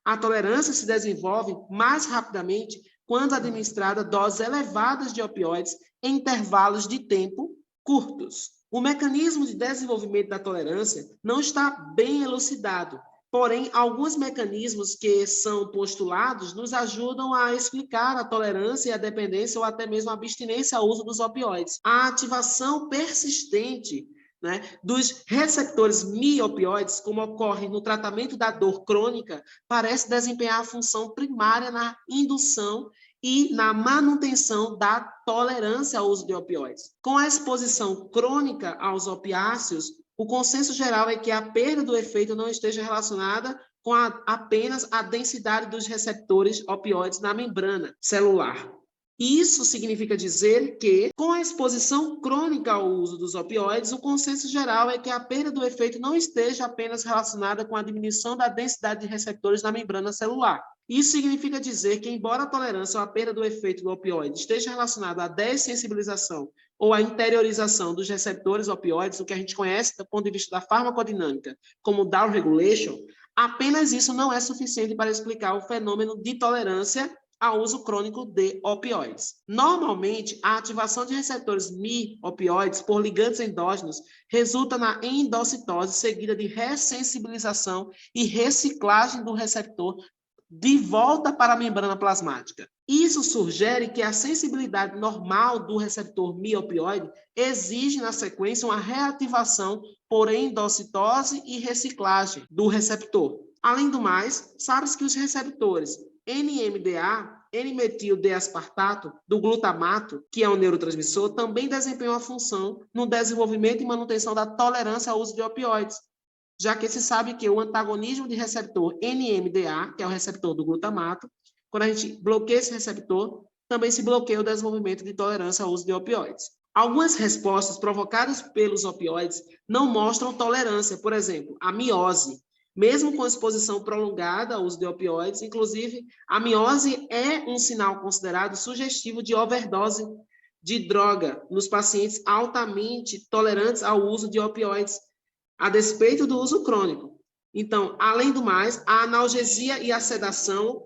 A tolerância se desenvolve mais rapidamente quando administrada doses elevadas de opioides em intervalos de tempo curtos. O mecanismo de desenvolvimento da tolerância não está bem elucidado, porém, alguns mecanismos que são postulados nos ajudam a explicar a tolerância e a dependência ou até mesmo a abstinência ao uso dos opioides. A ativação persistente, né, dos receptores mi-opioides, como ocorre no tratamento da dor crônica, parece desempenhar a função primária na indução e na manutenção da tolerância ao uso de opioides. Com a exposição crônica aos opiáceos, o consenso geral é que a perda do efeito não esteja relacionada com apenas a densidade dos receptores opioides na membrana celular. Isso significa dizer que, com a exposição crônica ao uso dos opioides, o consenso geral é que a perda do efeito não esteja apenas relacionada com a diminuição da densidade de receptores na membrana celular. Isso significa dizer que, embora a tolerância ou a perda do efeito do opioide esteja relacionada à dessensibilização ou à interiorização dos receptores opioides, o que a gente conhece do ponto de vista da farmacodinâmica como down regulation, apenas isso não é suficiente para explicar o fenômeno de tolerância ao uso crônico de opioides. Normalmente, a ativação de receptores mi-opioides por ligantes endógenos resulta na endocitose seguida de ressensibilização e reciclagem do receptor de volta para a membrana plasmática. Isso sugere que a sensibilidade normal do receptor mi-opioide exige, na sequência, uma reativação por endocitose e reciclagem do receptor. Além do mais, sabe-se que os receptores NMDA, N-metil-D-aspartato, do glutamato, que é um neurotransmissor, também desempenham a função no desenvolvimento e manutenção da tolerância ao uso de opioides, já que se sabe que o antagonismo de receptor NMDA, que é o receptor do glutamato, quando a gente bloqueia esse receptor, também se bloqueia o desenvolvimento de tolerância ao uso de opioides. Algumas respostas provocadas pelos opioides não mostram tolerância, por exemplo, a miose. Mesmo com exposição prolongada ao uso de opioides, inclusive, a miose é um sinal considerado sugestivo de overdose de droga nos pacientes altamente tolerantes ao uso de opioides, a despeito do uso crônico. Então, além do mais, a analgesia e a sedação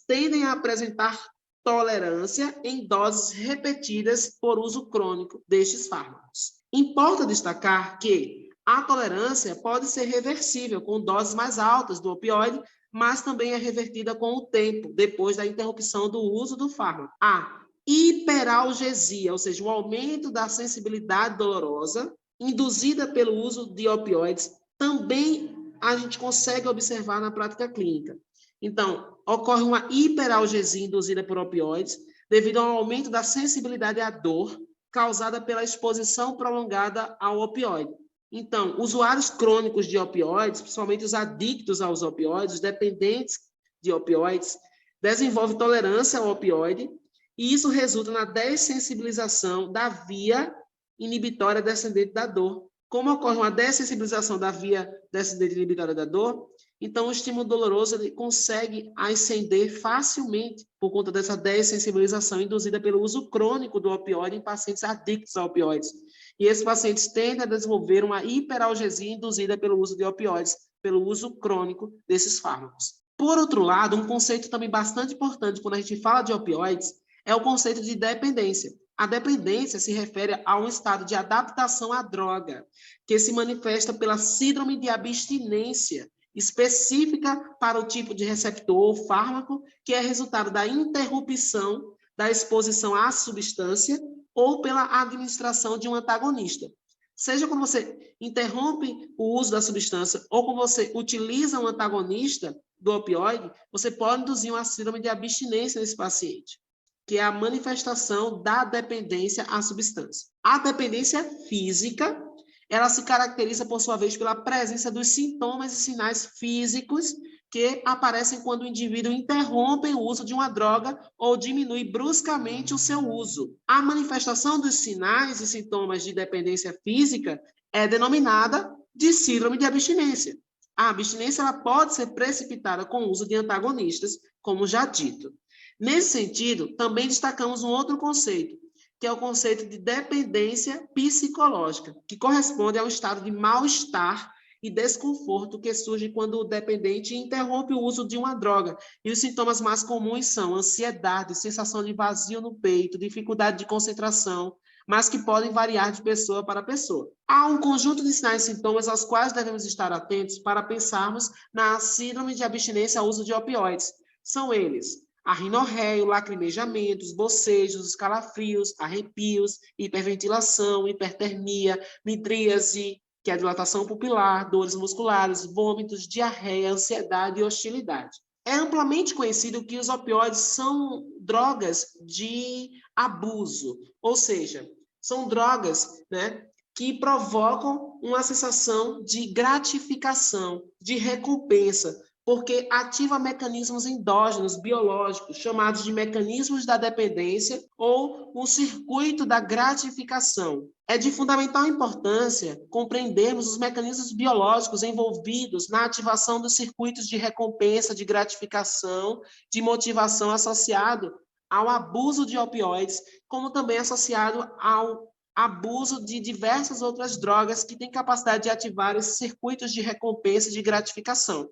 tendem a apresentar tolerância em doses repetidas por uso crônico destes fármacos. Importa destacar que a tolerância pode ser reversível com doses mais altas do opioide, mas também é revertida com o tempo, depois da interrupção do uso do fármaco. A hiperalgesia, ou seja, o aumento da sensibilidade dolorosa, induzida pelo uso de opioides, também a gente consegue observar na prática clínica. Então, ocorre uma hiperalgesia induzida por opioides, devido ao aumento da sensibilidade à dor causada pela exposição prolongada ao opioide. Então, usuários crônicos de opioides, principalmente os adictos aos opioides, os dependentes de opioides, desenvolvem tolerância ao opioide, e isso resulta na dessensibilização da via inibitória descendente da dor. Como ocorre uma dessensibilização da via descendente inibitória da dor, então o estímulo doloroso ele consegue ascender facilmente por conta dessa dessensibilização induzida pelo uso crônico do opioide em pacientes adictos a opioides. E esses pacientes tendem a desenvolver uma hiperalgesia induzida pelo uso de opioides, pelo uso crônico desses fármacos. Por outro lado, um conceito também bastante importante quando a gente fala de opioides é o conceito de dependência. A dependência se refere a um estado de adaptação à droga, que se manifesta pela síndrome de abstinência, específica para o tipo de receptor ou fármaco, que é resultado da interrupção da exposição à substância ou pela administração de um antagonista. Seja quando você interrompe o uso da substância ou quando você utiliza um antagonista do opioide, você pode induzir uma síndrome de abstinência nesse paciente, que é a manifestação da dependência à substância. A dependência física, ela se caracteriza, por sua vez, pela presença dos sintomas e sinais físicos que aparecem quando o indivíduo interrompe o uso de uma droga ou diminui bruscamente o seu uso. A manifestação dos sinais e sintomas de dependência física é denominada de síndrome de abstinência. A abstinência ela pode ser precipitada com o uso de antagonistas, como já dito. Nesse sentido, também destacamos um outro conceito, que é o conceito de dependência psicológica, que corresponde ao estado de mal-estar e desconforto que surge quando o dependente interrompe o uso de uma droga. E os sintomas mais comuns são ansiedade, sensação de vazio no peito, dificuldade de concentração, mas que podem variar de pessoa para pessoa. Há um conjunto de sinais e sintomas aos quais devemos estar atentos para pensarmos na síndrome de abstinência ao uso de opioides. São eles: a rinorreia, lacrimejamentos, bocejos, calafrios, arrepios, hiperventilação, hipertermia, midríase, que é a dilatação pupilar, dores musculares, vômitos, diarreia, ansiedade e hostilidade. É amplamente conhecido que os opioides são drogas de abuso, ou seja, são drogas, né, que provocam uma sensação de gratificação, de recompensa, porque ativa mecanismos endógenos biológicos, chamados de mecanismos da dependência ou o circuito da gratificação. É de fundamental importância compreendermos os mecanismos biológicos envolvidos na ativação dos circuitos de recompensa, de gratificação, de motivação associado ao abuso de opioides, como também associado ao abuso de diversas outras drogas que têm capacidade de ativar esses circuitos de recompensa e de gratificação.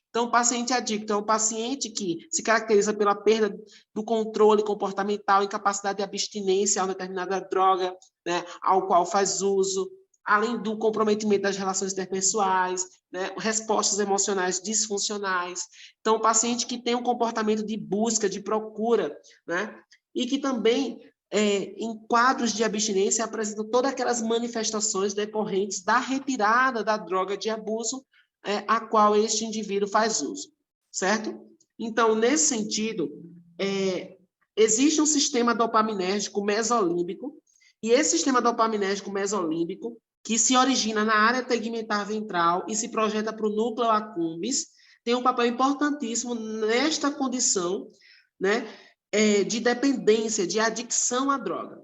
Então, o paciente adicto é um paciente que se caracteriza pela perda do controle comportamental, incapacidade de abstinência a uma determinada droga, né, ao qual faz uso, além do comprometimento das relações interpessoais, né, respostas emocionais disfuncionais. Então, o paciente que tem um comportamento de busca, de procura, né, e que também, em quadros de abstinência, apresenta todas aquelas manifestações decorrentes da retirada da droga de abuso, a qual este indivíduo faz uso, certo? Então, nesse sentido, existe um sistema dopaminérgico mesolímbico, e esse sistema dopaminérgico mesolímbico, que se origina na área tegmentar ventral e se projeta para o núcleo accumbens, tem um papel importantíssimo nesta condição, né, de dependência, de adicção à droga.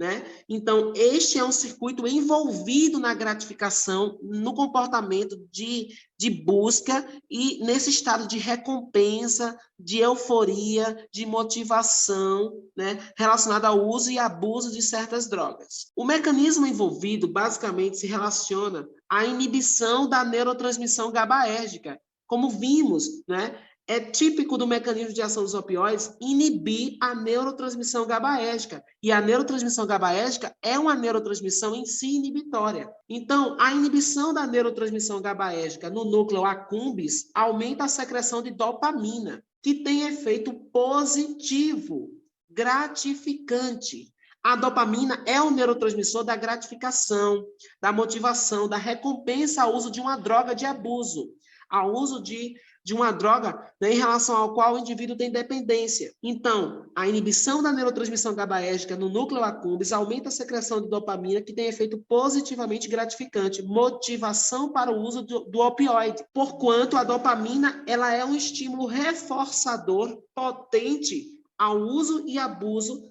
Né? Então, este é um circuito envolvido na gratificação, no comportamento de busca e nesse estado de recompensa, de euforia, de motivação, né? Relacionado ao uso e abuso de certas drogas. O mecanismo envolvido, basicamente, se relaciona à inibição da neurotransmissão GABAérgica. Como vimos, né? É típico do mecanismo de ação dos opioides inibir a neurotransmissão GABAérgica. E a neurotransmissão GABAérgica é uma neurotransmissão em si inibitória. Então, a inibição da neurotransmissão GABAérgica no núcleo accumbens aumenta a secreção de dopamina, que tem efeito positivo, gratificante. A dopamina é o neurotransmissor da gratificação, da motivação, da recompensa ao uso de uma droga de abuso, ao uso de uma droga, né, em relação ao qual o indivíduo tem dependência. Então, a inibição da neurotransmissão GABAérgica no núcleo accumbens aumenta a secreção de dopamina, que tem efeito positivamente gratificante, motivação para o uso do opioide, porquanto a dopamina ela é um estímulo reforçador potente ao uso e abuso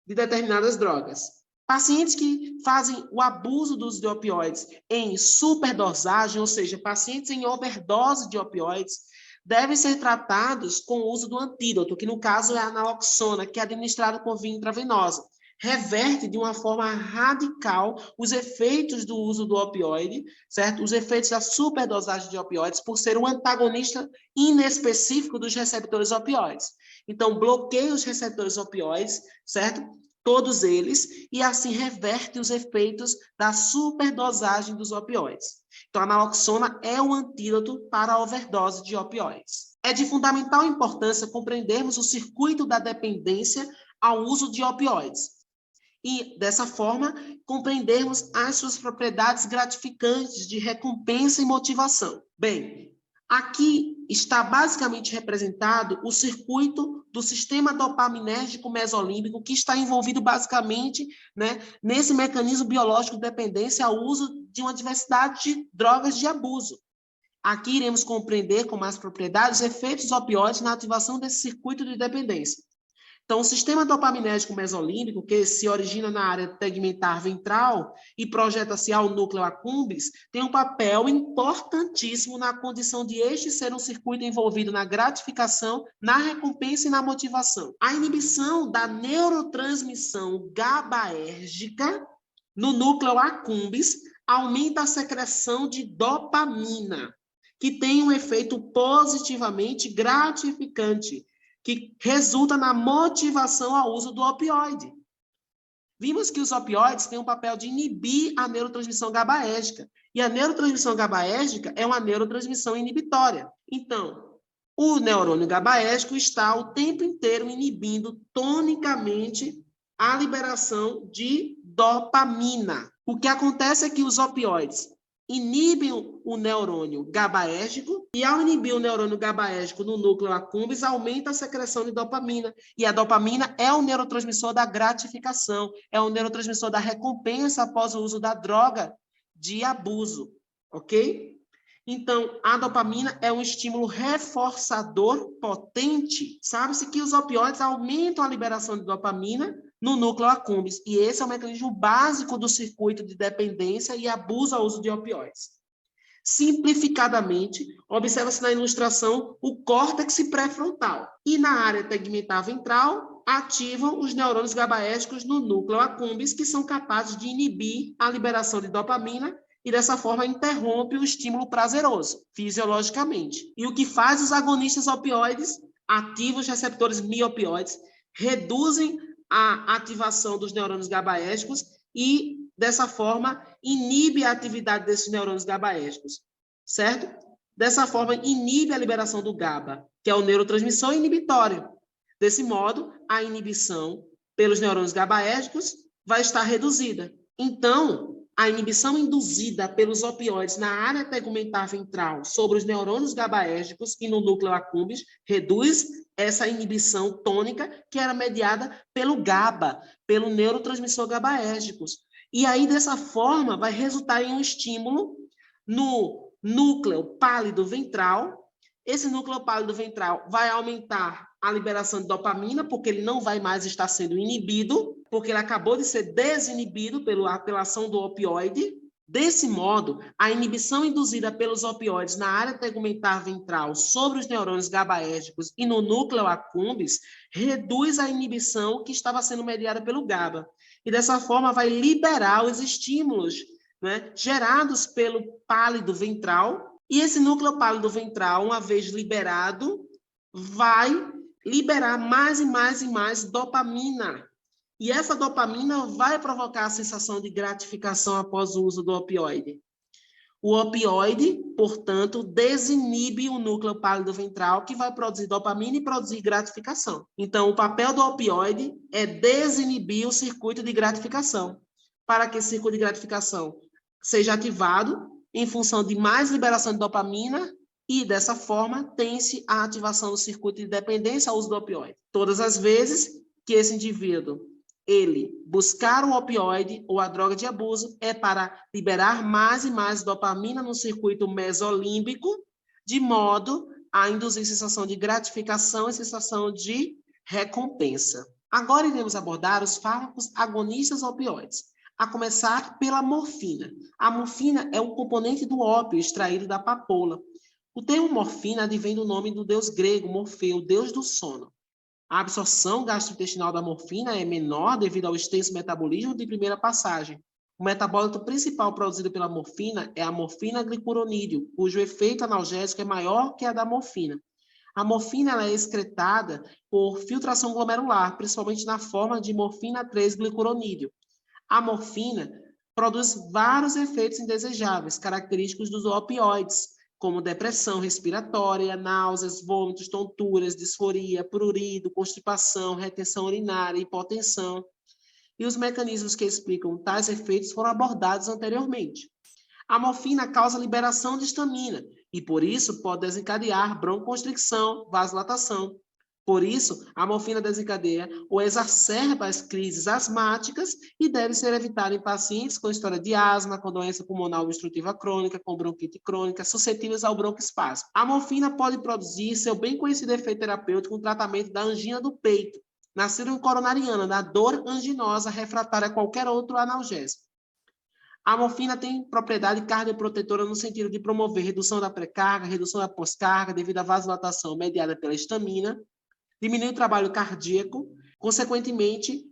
de determinadas drogas. Pacientes que fazem o abuso do uso de opioides em superdosagem, ou seja, pacientes em overdose de opioides, devem ser tratados com o uso do antídoto, que no caso é a naloxona, que é administrado por via intravenosa. Reverte de uma forma radical os efeitos do uso do opioide, certo? Os efeitos da superdosagem de opioides, por ser um antagonista inespecífico dos receptores opioides. Então, bloqueia os receptores opioides, certo? Todos eles, e assim reverte os efeitos da superdosagem dos opioides. Então, a naloxona é um antídoto para a overdose de opioides. É de fundamental importância compreendermos o circuito da dependência ao uso de opioides. E, dessa forma, compreendermos as suas propriedades gratificantes de recompensa e motivação. Bem, aqui está basicamente representado o circuito do sistema dopaminérgico mesolímbico, que está envolvido basicamente, né, nesse mecanismo biológico de dependência ao uso de uma diversidade de drogas de abuso. Aqui iremos compreender com mais propriedade os efeitos opioides na ativação desse circuito de dependência. Então, o sistema dopaminérgico mesolímbico, que se origina na área tegmentar ventral e projeta-se ao núcleo accumbens, tem um papel importantíssimo na condição de este ser um circuito envolvido na gratificação, na recompensa e na motivação. A inibição da neurotransmissão GABAérgica no núcleo accumbens aumenta a secreção de dopamina, que tem um efeito positivamente gratificante, que resulta na motivação ao uso do opioide. Vimos que os opioides têm um papel de inibir a neurotransmissão GABAérgica, e a neurotransmissão GABAérgica é uma neurotransmissão inibitória. Então, o neurônio GABAérgico está o tempo inteiro inibindo tonicamente a liberação de dopamina. O que acontece é que os opioides inibem o neurônio GABAérgico e, ao inibir o neurônio GABAérgico no núcleo accumbens, aumenta a secreção de dopamina. E a dopamina é o neurotransmissor da gratificação, é o neurotransmissor da recompensa após o uso da droga de abuso, ok? Então, a dopamina é um estímulo reforçador potente. Sabe-se que os opioides aumentam a liberação de dopamina no núcleo accumbens, e esse é o mecanismo básico do circuito de dependência e abuso ao uso de opioides. Simplificadamente, observa-se na ilustração o córtex pré-frontal, e na área tegmentar ventral ativam os neurônios GABAérgicos no núcleo accumbens, que são capazes de inibir a liberação de dopamina e, dessa forma, interrompe o estímulo prazeroso, fisiologicamente. E o que faz os agonistas opioides ativam os receptores miopioides, reduzem a ativação dos neurônios GABAérgicos e, dessa forma, inibe a atividade desses neurônios GABAérgicos, certo? Dessa forma, inibe a liberação do GABA, que é o neurotransmissor inibitório. Desse modo, a inibição pelos neurônios GABAérgicos vai estar reduzida. Então, a inibição induzida pelos opioides na área tegumentar ventral sobre os neurônios GABAérgicos e no núcleo accumbens reduz essa inibição tônica que era mediada pelo GABA, pelo neurotransmissor GABAérgicos. E aí, dessa forma, vai resultar em um estímulo no núcleo pálido ventral. Esse núcleo pálido ventral vai aumentar a liberação de dopamina, porque ele não vai mais estar sendo inibido, porque ele acabou de ser desinibido pela ação do opioide. Desse modo, a inibição induzida pelos opioides na área tegumentar ventral sobre os neurônios GABAérgicos e no núcleo accumbens reduz a inibição que estava sendo mediada pelo GABA. E, dessa forma, vai liberar os estímulos, né, gerados pelo pálido ventral. E esse núcleo pálido ventral, uma vez liberado, vai liberar mais e mais e mais dopamina. E essa dopamina vai provocar a sensação de gratificação após o uso do opioide. O opioide, portanto, desinibe o núcleo pálido ventral, que vai produzir dopamina e produzir gratificação. Então, o papel do opioide é desinibir o circuito de gratificação, para que esse circuito de gratificação seja ativado em função de mais liberação de dopamina e, dessa forma, tem-se a ativação do circuito de dependência ao uso do opioide. Todas as vezes que esse indivíduo ele buscar o opioide ou a droga de abuso é para liberar mais e mais dopamina no circuito mesolímbico, de modo a induzir sensação de gratificação e sensação de recompensa. Agora iremos abordar os fármacos agonistas opioides, a começar pela morfina. A morfina é um componente do ópio extraído da papoula. O termo morfina advém do nome do deus grego Morfeu, deus do sono. A absorção gastrointestinal da morfina é menor devido ao extenso metabolismo de primeira passagem. O metabólito principal produzido pela morfina é a morfina glicuronídeo, cujo efeito analgésico é maior que a da morfina. A morfina ela é excretada por filtração glomerular, principalmente na forma de morfina 3-glicuronídeo. A morfina produz vários efeitos indesejáveis, característicos dos opioides, como depressão respiratória, náuseas, vômitos, tonturas, disforia, prurido, constipação, retenção urinária, hipotensão. E os mecanismos que explicam tais efeitos foram abordados anteriormente. A morfina causa liberação de histamina e, por isso, pode desencadear broncoconstricção, vasodilatação. Por isso, a morfina desencadeia ou exacerba as crises asmáticas e deve ser evitada em pacientes com história de asma, com doença pulmonar obstrutiva crônica, com bronquite crônica, suscetíveis ao broncoespasmo. A morfina pode produzir seu bem conhecido efeito terapêutico no tratamento da angina do peito, na síndrome coronariana, na dor anginosa refratária a qualquer outro analgésico. A morfina tem propriedade cardioprotetora no sentido de promover redução da pré-carga, redução da pós-carga devido à vasodilatação mediada pela histamina, diminui o trabalho cardíaco, consequentemente,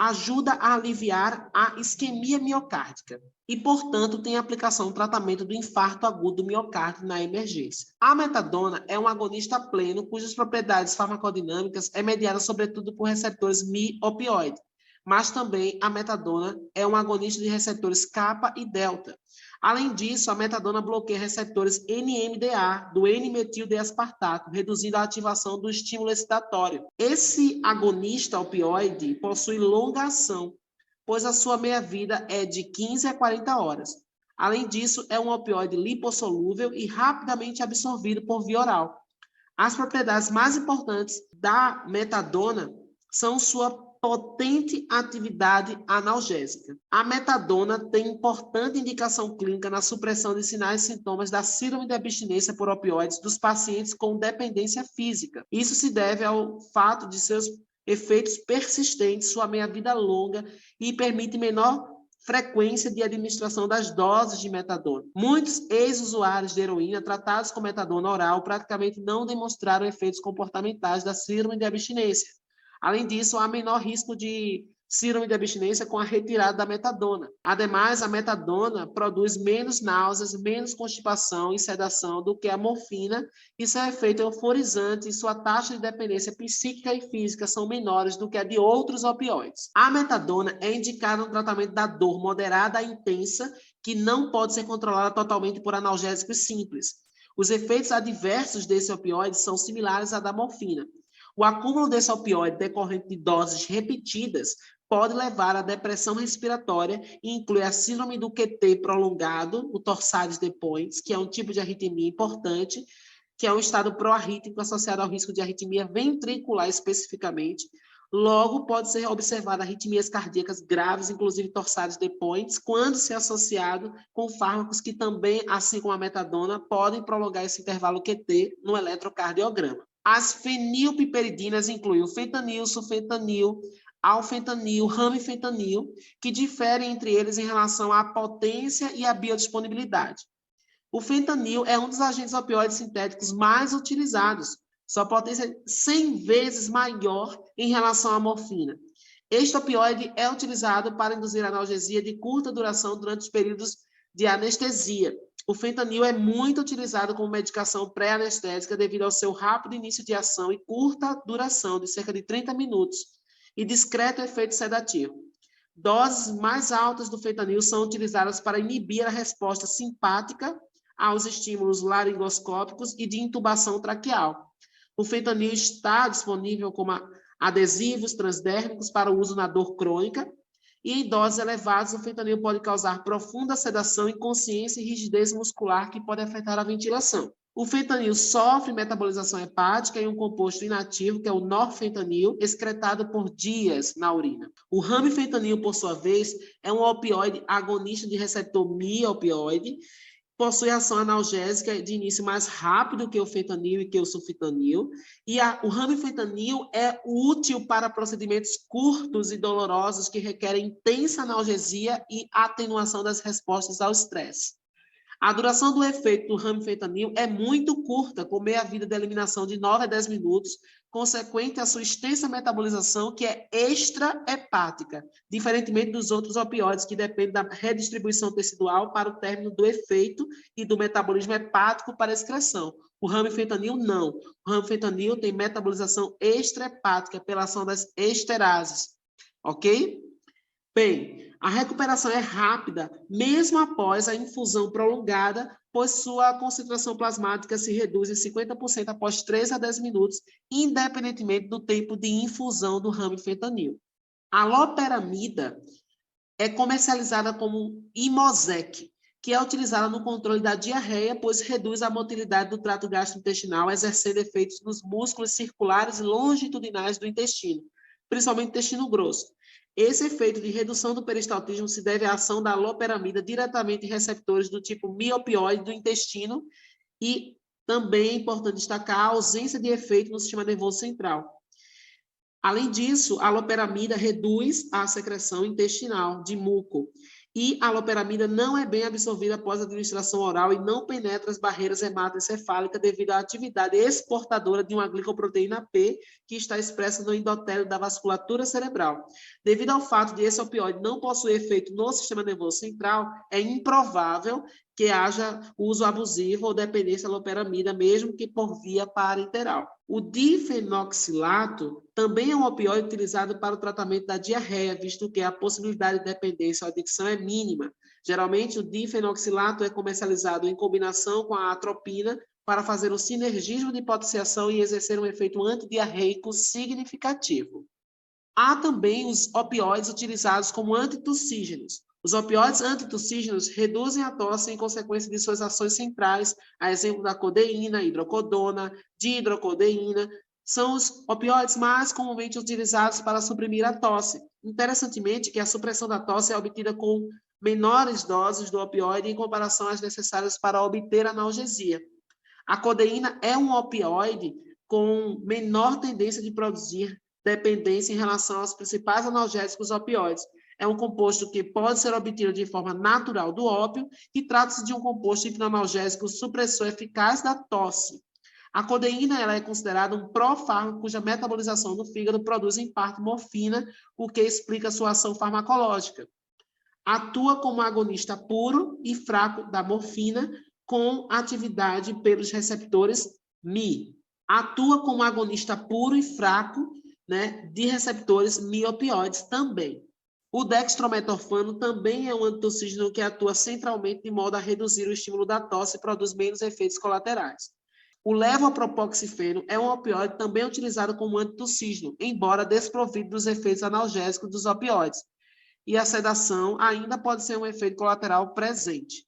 ajuda a aliviar a isquemia miocárdica e, portanto, tem aplicação no tratamento do infarto agudo do miocárdio na emergência. A metadona é um agonista pleno cujas propriedades farmacodinâmicas é mediada sobretudo por receptores mi-opioide, mas também a metadona é um agonista de receptores kappa e delta. Além disso, a metadona bloqueia receptores NMDA, do N-metil-D-aspartato, reduzindo a ativação do estímulo excitatório. Esse agonista opioide possui longa ação, pois a sua meia-vida é de 15 a 40 horas. Além disso, é um opioide lipossolúvel e rapidamente absorvido por via oral. As propriedades mais importantes da metadona são sua potente atividade analgésica. A metadona tem importante indicação clínica na supressão de sinais e sintomas da síndrome de abstinência por opioides dos pacientes com dependência física. Isso se deve ao fato de seus efeitos persistentes, sua meia-vida longa e permite menor frequência de administração das doses de metadona. Muitos ex-usuários de heroína tratados com metadona oral praticamente não demonstraram efeitos comportamentais da síndrome de abstinência. Além disso, há menor risco de síndrome de abstinência com a retirada da metadona. Ademais, a metadona produz menos náuseas, menos constipação e sedação do que a morfina e seu efeito euforizante e sua taxa de dependência psíquica e física são menores do que a de outros opioides. A metadona é indicada no tratamento da dor moderada a intensa, que não pode ser controlada totalmente por analgésicos simples. Os efeitos adversos desse opioide são similares à da morfina. O acúmulo desse opioide decorrente de doses repetidas pode levar à depressão respiratória e inclui a síndrome do QT prolongado, o Torsades de Pointes, que é um tipo de arritmia importante, que é um estado pró-arrítmico associado ao risco de arritmia ventricular especificamente. Logo, pode ser observada arritmias cardíacas graves, inclusive Torsades de Pointes, quando se associado com fármacos que também, assim como a metadona, podem prolongar esse intervalo QT no eletrocardiograma. As fenilpiperidinas incluem o fentanil, sulfentanil, alfentanil, ramifentanil, que diferem entre eles em relação à potência e à biodisponibilidade. O fentanil é um dos agentes opioides sintéticos mais utilizados. Sua potência é 100 vezes maior em relação à morfina. Este opioide é utilizado para induzir analgesia de curta duração durante os períodos de anestesia. O fentanil é muito utilizado como medicação pré-anestésica devido ao seu rápido início de ação e curta duração, de cerca de 30 minutos, e discreto efeito sedativo. Doses mais altas do fentanil são utilizadas para inibir a resposta simpática aos estímulos laringoscópicos e de intubação traqueal. O fentanil está disponível como adesivos transdérmicos para uso na dor crônica, e em doses elevadas, o fentanil pode causar profunda sedação, inconsciência e rigidez muscular que pode afetar a ventilação. O fentanil sofre metabolização hepática em um composto inativo, que é o norfentanil, excretado por dias na urina. O ramifentanil, por sua vez, é um opioide agonista de receptor mi-opioide, possui ação analgésica de início mais rápido que o fentanil e que o sulfentanil, e o ramifentanil é útil para procedimentos curtos e dolorosos que requerem intensa analgesia e atenuação das respostas ao estresse. A duração do efeito do ramifentanil é muito curta, com meia-vida de eliminação de 9 a 10 minutos, consequente à sua extensa metabolização, que é extrahepática, diferentemente dos outros opioides, que dependem da redistribuição tecidual para o término do efeito e do metabolismo hepático para a excreção. O ramifentanil não. O ramifentanil tem metabolização extrahepática pela ação das esterases, ok? Bem, a recuperação é rápida, mesmo após a infusão prolongada, pois sua concentração plasmática se reduz em 50% após 3 a 10 minutos, independentemente do tempo de infusão do ramifentanil. A loperamida é comercializada como Imosec, que é utilizada no controle da diarreia, pois reduz a motilidade do trato gastrointestinal, exercendo efeitos nos músculos circulares e longitudinais do intestino, principalmente o intestino grosso. Esse efeito de redução do peristaltismo se deve à ação da loperamida diretamente em receptores do tipo miopioide do intestino e também é importante destacar a ausência de efeito no sistema nervoso central. Além disso, a loperamida reduz a secreção intestinal de muco. E a loperamida não é bem absorvida após a administração oral e não penetra as barreiras hematoencefálicas devido à atividade exportadora de uma glicoproteína P que está expressa no endotélio da vasculatura cerebral. Devido ao fato de esse opioide não possuir efeito no sistema nervoso central, é improvável que haja uso abusivo ou dependência da loperamida, mesmo que por via parenteral. O difenoxilato também é um opioide utilizado para o tratamento da diarreia, visto que a possibilidade de dependência ou adicção é mínima. Geralmente, o difenoxilato é comercializado em combinação com a atropina para fazer um sinergismo de potenciação e exercer um efeito antidiarreico significativo. Há também os opioides utilizados como antitussígenos. Os opioides antitussígenos reduzem a tosse em consequência de suas ações centrais, a exemplo da codeína, hidrocodona, dihidrocodeína, são os opioides mais comumente utilizados para suprimir a tosse. Interessantemente, que a supressão da tosse é obtida com menores doses do opioide em comparação às necessárias para obter analgesia. A codeína é um opioide com menor tendência de produzir dependência em relação aos principais analgésicos opioides. É um composto que pode ser obtido de forma natural do ópio e trata-se de um composto hipnoanalgésico supressor eficaz da tosse. A codeína ela é considerada um profármaco cuja metabolização no fígado produz em parte morfina, o que explica sua ação farmacológica. Atua como agonista puro e fraco da morfina, com atividade pelos receptores Mi. Atua como agonista puro e fraco, de receptores miopioides também. O dextrometorfano também é um antitussígeno que atua centralmente de modo a reduzir o estímulo da tosse e produz menos efeitos colaterais. O levopropoxifeno é um opioide também utilizado como antitussígeno, embora desprovido dos efeitos analgésicos dos opioides. E a sedação ainda pode ser um efeito colateral presente.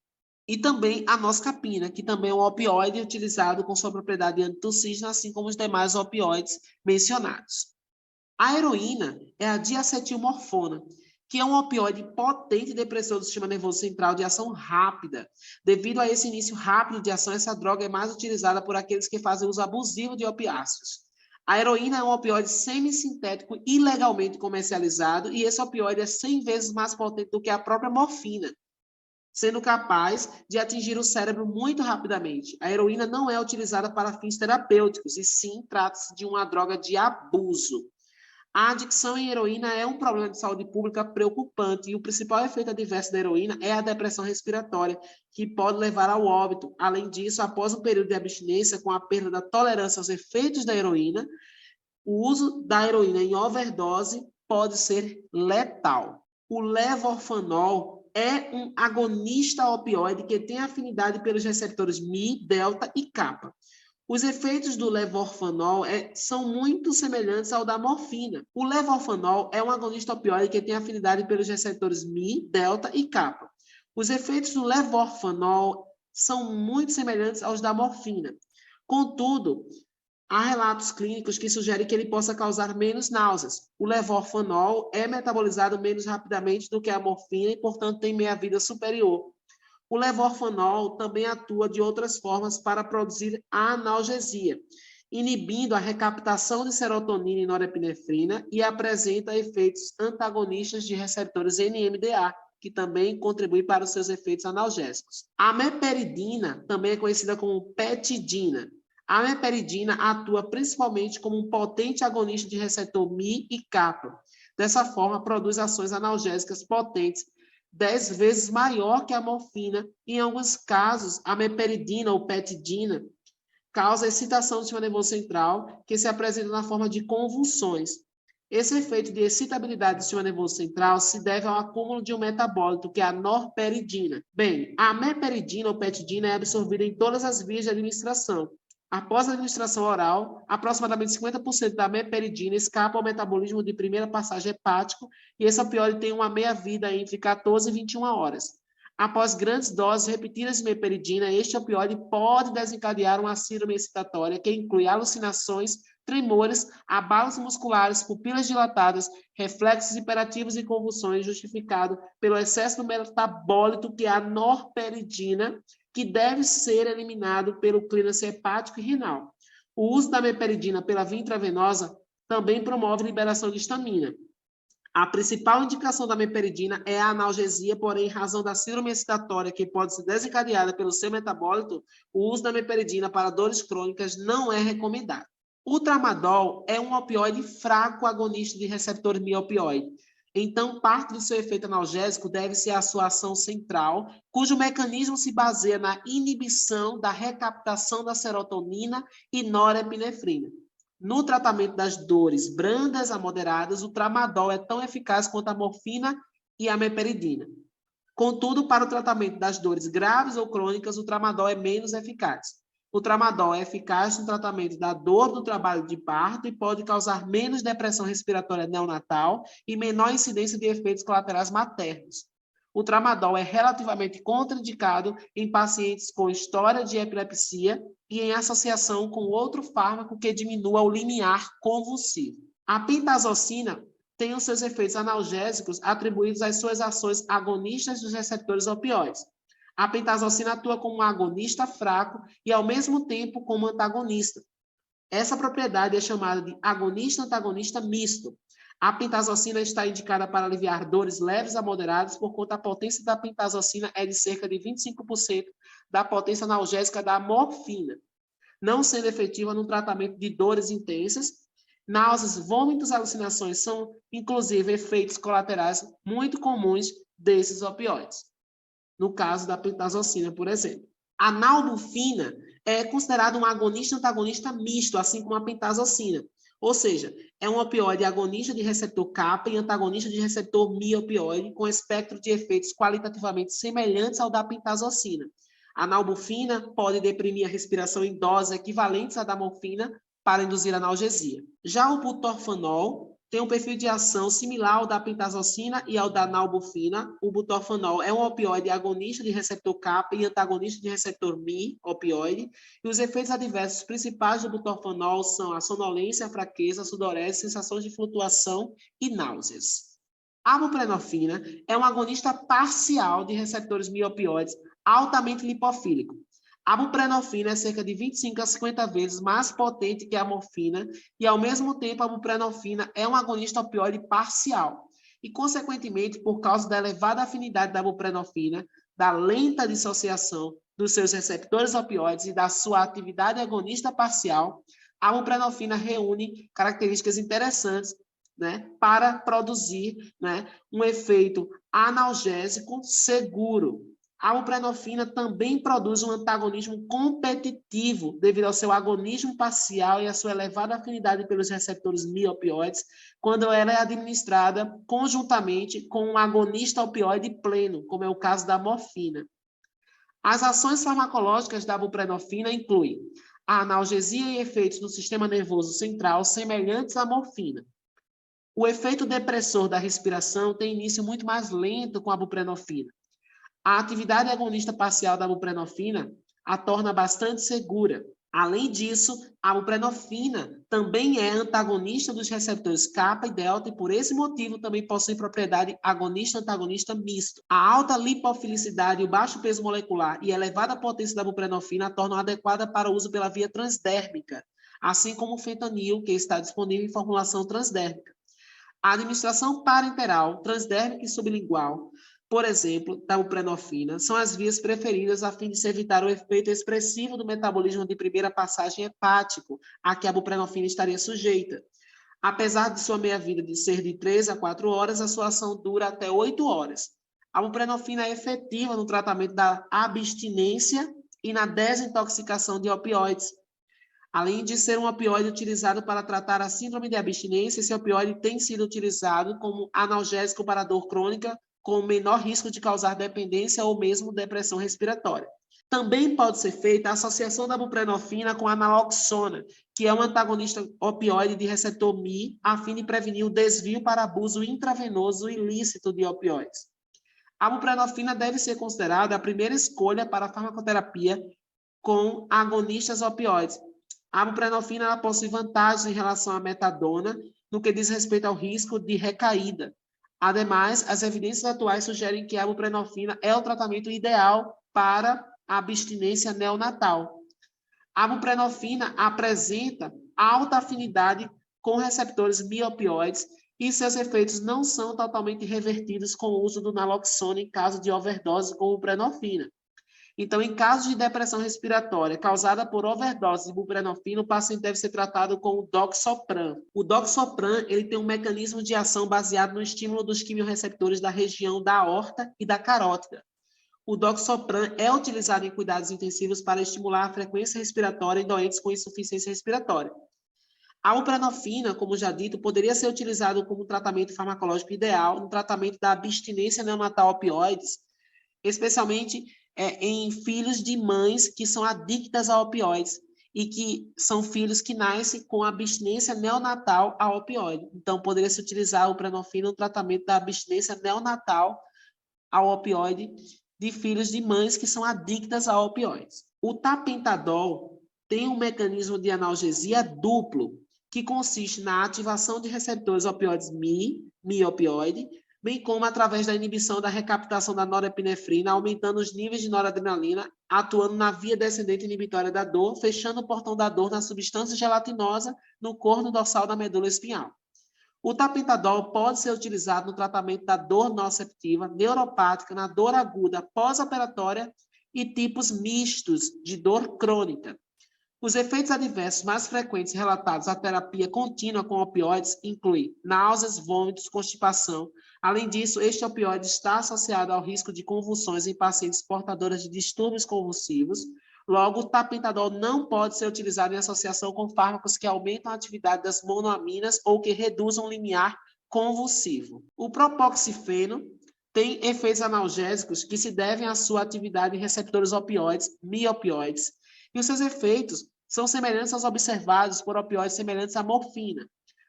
E também a noscapina, que também é um opioide utilizado com sua propriedade antitussígena, assim como os demais opioides mencionados. A heroína é a diacetilmorfona, que é um opioide potente e depressor do sistema nervoso central de ação rápida. Devido a esse início rápido de ação, essa droga é mais utilizada por aqueles que fazem uso abusivo de opiáceos. A heroína é um opioide semissintético ilegalmente comercializado e esse opioide é 100 vezes mais potente do que a própria morfina, sendo capaz de atingir o cérebro muito rapidamente. A heroína não é utilizada para fins terapêuticos, e sim trata-se de uma droga de abuso. A adicção em heroína é um problema de saúde pública preocupante e o principal efeito adverso da heroína é a depressão respiratória, que pode levar ao óbito. Além disso, após um período de abstinência com a perda da tolerância aos efeitos da heroína, o uso da heroína em overdose pode ser letal. O levorfanol é um agonista opioide que tem afinidade pelos receptores Mi, delta e kappa. Os efeitos do levorfanol são muito semelhantes ao da morfina. O levorfanol é um agonista opioide que tem afinidade pelos receptores Mi, delta e kappa. Os efeitos do levorfanol são muito semelhantes aos da morfina. Contudo, há relatos clínicos que sugerem que ele possa causar menos náuseas. O levorfanol é metabolizado menos rapidamente do que a morfina e, portanto, tem meia-vida superior. O levorfanol também atua de outras formas para produzir a analgesia, inibindo a recaptação de serotonina e norepinefrina e apresenta efeitos antagonistas de receptores NMDA, que também contribui para os seus efeitos analgésicos. A meperidina também é conhecida como petidina. A meperidina atua principalmente como um potente agonista de receptor Mi e kappa. Dessa forma, produz ações analgésicas potentes 10 vezes maior que a morfina. Em alguns casos, a meperidina ou petidina causa excitação do sistema nervoso central, que se apresenta na forma de convulsões. Esse efeito de excitabilidade do sistema nervoso central se deve ao acúmulo de um metabólito, que é a norperidina. Bem, a meperidina ou petidina é absorvida em todas as vias de administração. Após a administração oral, aproximadamente 50% da meperidina escapa ao metabolismo de primeira passagem hepático e esse opioide tem uma meia-vida entre 14 e 21 horas. Após grandes doses repetidas de meperidina, este opioide pode desencadear uma síndrome excitatória que inclui alucinações, tremores, abalos musculares, pupilas dilatadas, reflexos hiperativos e convulsões, justificado pelo excesso do metabólito, que é a norperidina, que deve ser eliminado pelo clearance hepático e renal. O uso da meperidina pela via intravenosa também promove liberação de histamina. A principal indicação da meperidina é a analgesia, porém, em razão da síndrome excitatória que pode ser desencadeada pelo seu metabólito, o uso da meperidina para dores crônicas não é recomendado. O tramadol é um opioide fraco agonista de receptor miopioide. Então, parte do seu efeito analgésico deve ser a sua ação central, cujo mecanismo se baseia na inibição da recaptação da serotonina e norepinefrina. No tratamento das dores brandas a moderadas, o tramadol é tão eficaz quanto a morfina e a meperidina. Contudo, para o tratamento das dores graves ou crônicas, o tramadol é menos eficaz. O tramadol é eficaz no tratamento da dor do trabalho de parto e pode causar menos depressão respiratória neonatal e menor incidência de efeitos colaterais maternos. O tramadol é relativamente contraindicado em pacientes com história de epilepsia e em associação com outro fármaco que diminua o limiar convulsivo. A pentazocina tem os seus efeitos analgésicos atribuídos às suas ações agonistas dos receptores opioides. A pentazocina atua como um agonista fraco e, ao mesmo tempo, como antagonista. Essa propriedade é chamada de agonista-antagonista misto. A pentazocina está indicada para aliviar dores leves a moderadas, por conta a potência da pentazocina é de cerca de 25% da potência analgésica da morfina, não sendo efetiva no tratamento de dores intensas. Náuseas, vômitos e alucinações são, inclusive, efeitos colaterais muito comuns desses opioides. No caso da pentazocina, por exemplo. A nalbuphina é considerada um agonista-antagonista misto, assim como a pentazocina. Ou seja, é um opioide agonista de receptor kappa e antagonista de receptor mi-opioide, com espectro de efeitos qualitativamente semelhantes ao da pentazocina. A nalbuphina pode deprimir a respiração em doses equivalentes à da morfina para induzir analgesia. Já o butorfanol tem um perfil de ação similar ao da pentazocina e ao da nalbuphina. O butorfanol é um opioide agonista de receptor kappa e antagonista de receptor mi-opioide. E os efeitos adversos principais do butorfanol são a sonolência, a fraqueza, a sudorese, sensações de flutuação e náuseas. A buprenorfina é um agonista parcial de receptores mi-opioides altamente lipofílico. A buprenorfina é cerca de 25 a 50 vezes mais potente que a morfina e, ao mesmo tempo, a buprenorfina é um agonista opioide parcial. E, consequentemente, por causa da elevada afinidade da buprenorfina, da lenta dissociação dos seus receptores opioides e da sua atividade agonista parcial, a buprenorfina reúne características interessantes, né, para produzir, né, um efeito analgésico seguro. A buprenorfina também produz um antagonismo competitivo devido ao seu agonismo parcial e à sua elevada afinidade pelos receptores mi-opioides, quando ela é administrada conjuntamente com um agonista opioide pleno, como é o caso da morfina. As ações farmacológicas da buprenorfina incluem a analgesia e efeitos no sistema nervoso central semelhantes à morfina. O efeito depressor da respiração tem início muito mais lento com a buprenorfina. A atividade agonista parcial da buprenorfina a torna bastante segura. Além disso, a buprenorfina também é antagonista dos receptores kappa e delta e, por esse motivo, também possui propriedade agonista-antagonista misto. A alta lipofilicidade, o baixo peso molecular e a elevada potência da buprenorfina a tornam adequada para o uso pela via transdérmica, assim como o fentanil, que está disponível em formulação transdérmica. A administração parenteral, transdérmica e sublingual, por exemplo, da buprenorfina, são as vias preferidas a fim de se evitar o efeito expressivo do metabolismo de primeira passagem hepático, a que a buprenorfina estaria sujeita. Apesar de sua meia-vida de ser de 3 a 4 horas, a sua ação dura até 8 horas. A buprenorfina é efetiva no tratamento da abstinência e na desintoxicação de opioides. Além de ser um opioide utilizado para tratar a síndrome de abstinência, esse opioide tem sido utilizado como analgésico para dor crônica, com menor risco de causar dependência ou mesmo depressão respiratória. Também pode ser feita a associação da buprenorfina com a naloxona, que é um antagonista opioide de receptor Mi, a fim de prevenir o desvio para abuso intravenoso ilícito de opioides. A buprenorfina deve ser considerada a primeira escolha para a farmacoterapia com agonistas opioides. A buprenorfina ela possui vantagens em relação à metadona no que diz respeito ao risco de recaída. Ademais, as evidências atuais sugerem que a buprenorfina é o tratamento ideal para a abstinência neonatal. A buprenorfina apresenta alta afinidade com receptores biopioides e seus efeitos não são totalmente revertidos com o uso do naloxona em caso de overdose com buprenorfina. Então, em caso de depressão respiratória causada por overdose de buprenorfina, o paciente deve ser tratado com o Doxopran. O Doxopran, ele tem um mecanismo de ação baseado no estímulo dos quimiorreceptores da região da aorta e da carótida. O Doxopran é utilizado em cuidados intensivos para estimular a frequência respiratória em doentes com insuficiência respiratória. A buprenorfina, como já dito, poderia ser utilizado como tratamento farmacológico ideal no tratamento da abstinência neonatal a opioides, especialmente em filhos de mães que são adictas a opioides e que são filhos que nascem com abstinência neonatal a opioide. Então, poderia se utilizar o buprenorfina no tratamento da abstinência neonatal ao opioide de filhos de mães que são adictas a opioides. O tapentadol tem um mecanismo de analgesia duplo, que consiste na ativação de receptores opioides miopioide, bem como através da inibição da recaptação da norepinefrina, aumentando os níveis de noradrenalina, atuando na via descendente inibitória da dor, fechando o portão da dor na substância gelatinosa no corno dorsal da medula espinhal. O tapentadol pode ser utilizado no tratamento da dor nociceptiva, neuropática, na dor aguda pós-operatória e tipos mistos de dor crônica. Os efeitos adversos mais frequentes relatados à terapia contínua com opioides incluem náuseas, vômitos, constipação. Além disso, este opioide está associado ao risco de convulsões em pacientes portadoras de distúrbios convulsivos. Logo, o tapentadol não pode ser utilizado em associação com fármacos que aumentam a atividade das monoaminas ou que reduzam o limiar convulsivo. O propoxifeno tem efeitos analgésicos que se devem à sua atividade em receptores opioides, miopioides, e os seus efeitos são semelhantes aos observados por opioides semelhantes à morfina.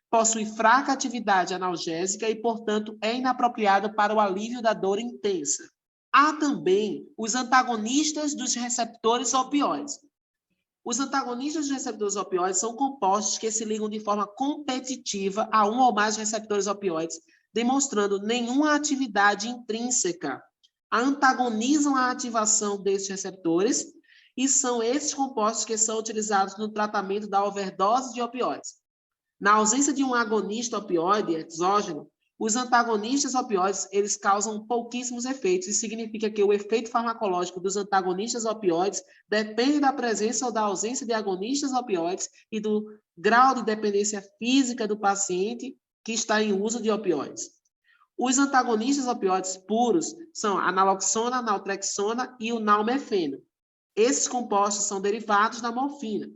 Possui fraca atividade analgésica e, portanto, é inapropriado para o alívio da dor intensa. Há também os antagonistas dos receptores opioides. Os antagonistas dos receptores opioides são compostos que se ligam de forma competitiva a um ou mais receptores opioides, demonstrando nenhuma atividade intrínseca. Antagonizam a ativação desses receptores e são esses compostos que são utilizados no tratamento da overdose de opioides. Na ausência de um agonista opioide exógeno, os antagonistas opioides, eles causam pouquíssimos efeitos, e significa que o efeito farmacológico dos antagonistas opioides depende da presença ou da ausência de agonistas opioides e do grau de dependência física do paciente que está em uso de opioides. Os antagonistas opioides puros são a naloxona, a naltrexona e o nalmefeno. Esses compostos são derivados da morfina.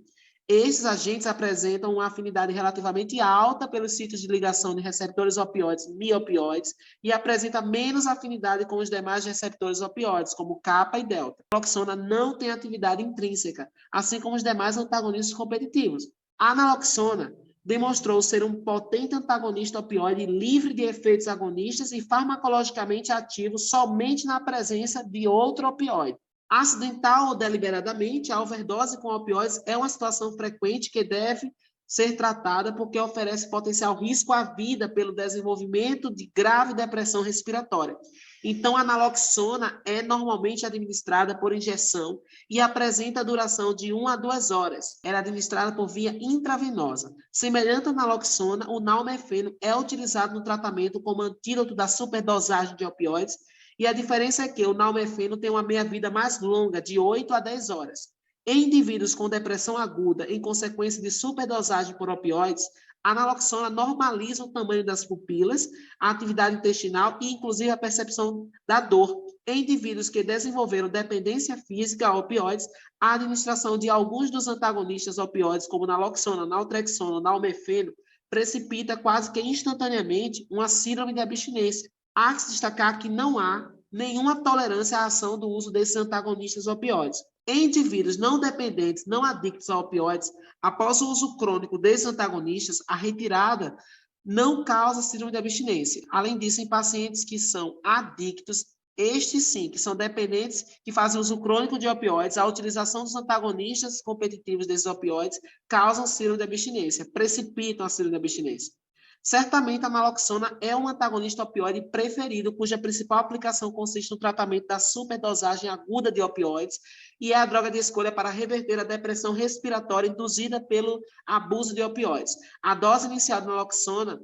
Estes agentes apresentam uma afinidade relativamente alta pelos sítios de ligação de receptores opioides miopioides e apresenta menos afinidade com os demais receptores opioides, como kappa e delta. A naloxona não tem atividade intrínseca, assim como os demais antagonistas competitivos. A naloxona demonstrou ser um potente antagonista opioide livre de efeitos agonistas e farmacologicamente ativo somente na presença de outro opioide. Acidental ou deliberadamente, a overdose com opioides é uma situação frequente que deve ser tratada porque oferece potencial risco à vida pelo desenvolvimento de grave depressão respiratória. Então, a naloxona é normalmente administrada por injeção e apresenta duração de 1 a 2 horas. Ela é administrada por via intravenosa. Semelhante à naloxona, o nalmefeno é utilizado no tratamento como antídoto da superdosagem de opioides, e a diferença é que o nalmefeno tem uma meia-vida mais longa, de 8 a 10 horas. Em indivíduos com depressão aguda em consequência de superdosagem por opioides, a naloxona normaliza o tamanho das pupilas, a atividade intestinal e, inclusive, a percepção da dor. Em indivíduos que desenvolveram dependência física a opioides, a administração de alguns dos antagonistas opioides, como naloxona, naltrexona, nalmefeno, precipita quase que instantaneamente uma síndrome de abstinência. Há que se destacar que não há nenhuma tolerância à ação do uso desses antagonistas opioides. Em indivíduos não dependentes, não adictos a opioides, após o uso crônico desses antagonistas, a retirada não causa síndrome de abstinência. Além disso, em pacientes que são adictos, estes sim, que são dependentes, que fazem uso crônico de opioides, a utilização dos antagonistas competitivos desses opioides causam síndrome de abstinência, precipitam a síndrome de abstinência. Certamente, a naloxona é um antagonista opioide preferido, cuja principal aplicação consiste no tratamento da superdosagem aguda de opioides e é a droga de escolha para reverter a depressão respiratória induzida pelo abuso de opioides. A dose inicial de naloxona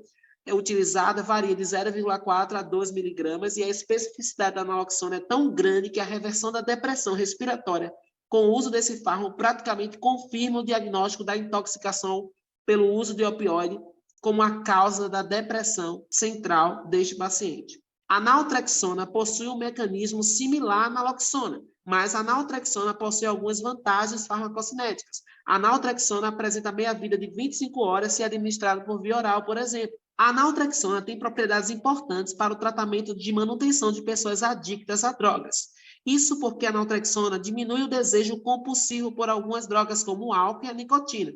utilizada varia de 0,4 a 2 miligramas e a especificidade da naloxona é tão grande que a reversão da depressão respiratória com o uso desse fármaco praticamente confirma o diagnóstico da intoxicação pelo uso de opioide como a causa da depressão central deste paciente. A naltrexona possui um mecanismo similar à naloxona, mas a naltrexona possui algumas vantagens farmacocinéticas. A naltrexona apresenta meia-vida de 25 horas se administrada por via oral, por exemplo. A naltrexona tem propriedades importantes para o tratamento de manutenção de pessoas adictas a drogas. Isso porque a naltrexona diminui o desejo compulsivo por algumas drogas como o álcool e a nicotina.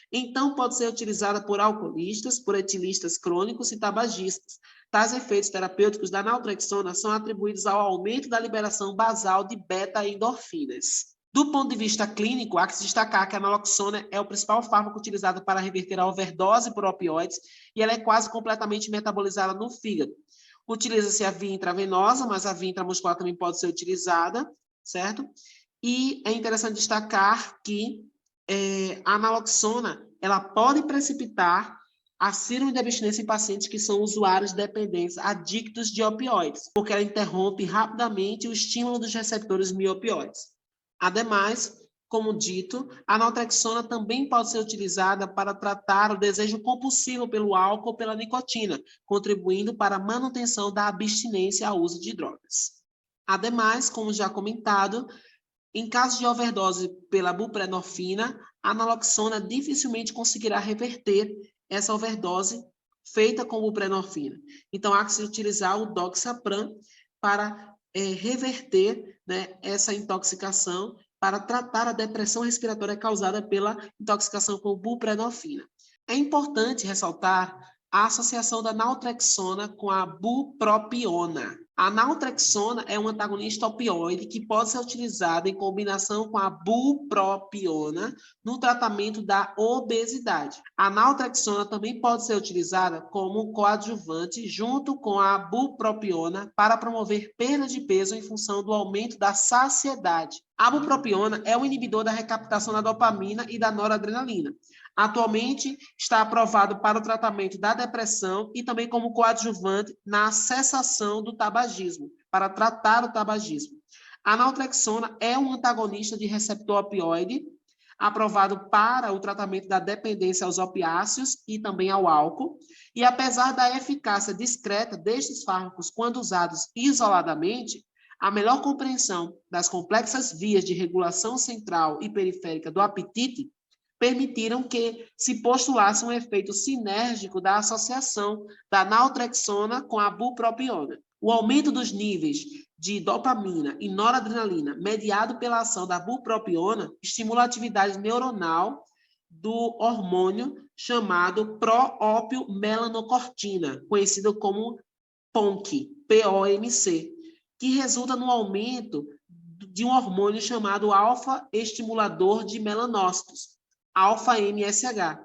Então, pode ser utilizada por alcoolistas, por etilistas crônicos e tabagistas. Tais efeitos terapêuticos da naltrexona são atribuídos ao aumento da liberação basal de beta-endorfinas. Do ponto de vista clínico, há que se destacar que a naloxona é o principal fármaco utilizado para reverter a overdose por opioides e ela é quase completamente metabolizada no fígado. Utiliza-se a via intravenosa, mas a via intramuscular também pode ser utilizada, certo? E é interessante destacar que a naloxona ela pode precipitar a síndrome de abstinência em pacientes que são usuários dependentes, adictos de opioides, porque ela interrompe rapidamente o estímulo dos receptores miopioides. Ademais, como dito, a naltrexona também pode ser utilizada para tratar o desejo compulsivo pelo álcool ou pela nicotina, contribuindo para a manutenção da abstinência ao uso de drogas. Ademais, como já comentado, em caso de overdose pela buprenorfina, a naloxona dificilmente conseguirá reverter essa overdose feita com buprenorfina. Então, há que se utilizar o doxapram para reverter, né, essa intoxicação, para tratar a depressão respiratória causada pela intoxicação com buprenorfina. É importante ressaltar a associação da naltrexona com a bupropiona. A naltrexona é um antagonista opioide que pode ser utilizado em combinação com a bupropiona no tratamento da obesidade. A naltrexona também pode ser utilizada como coadjuvante junto com a bupropiona para promover perda de peso em função do aumento da saciedade. A bupropiona é um inibidor da recaptação da dopamina e da noradrenalina. Atualmente está aprovado para o tratamento da depressão e também como coadjuvante na cessação do tabagismo, para tratar o tabagismo. A naltrexona é um antagonista de receptor opioide, aprovado para o tratamento da dependência aos opiáceos e também ao álcool, e apesar da eficácia discreta destes fármacos quando usados isoladamente, a melhor compreensão das complexas vias de regulação central e periférica do apetite permitiram que se postulasse um efeito sinérgico da associação da naltrexona com a bupropiona. O aumento dos níveis de dopamina e noradrenalina mediado pela ação da bupropiona estimula a atividade neuronal do hormônio chamado pró-ópio melanocortina, conhecido como POMC, POMC, que resulta no aumento de um hormônio chamado alfa-estimulador de melanócitos, alfa-MSH,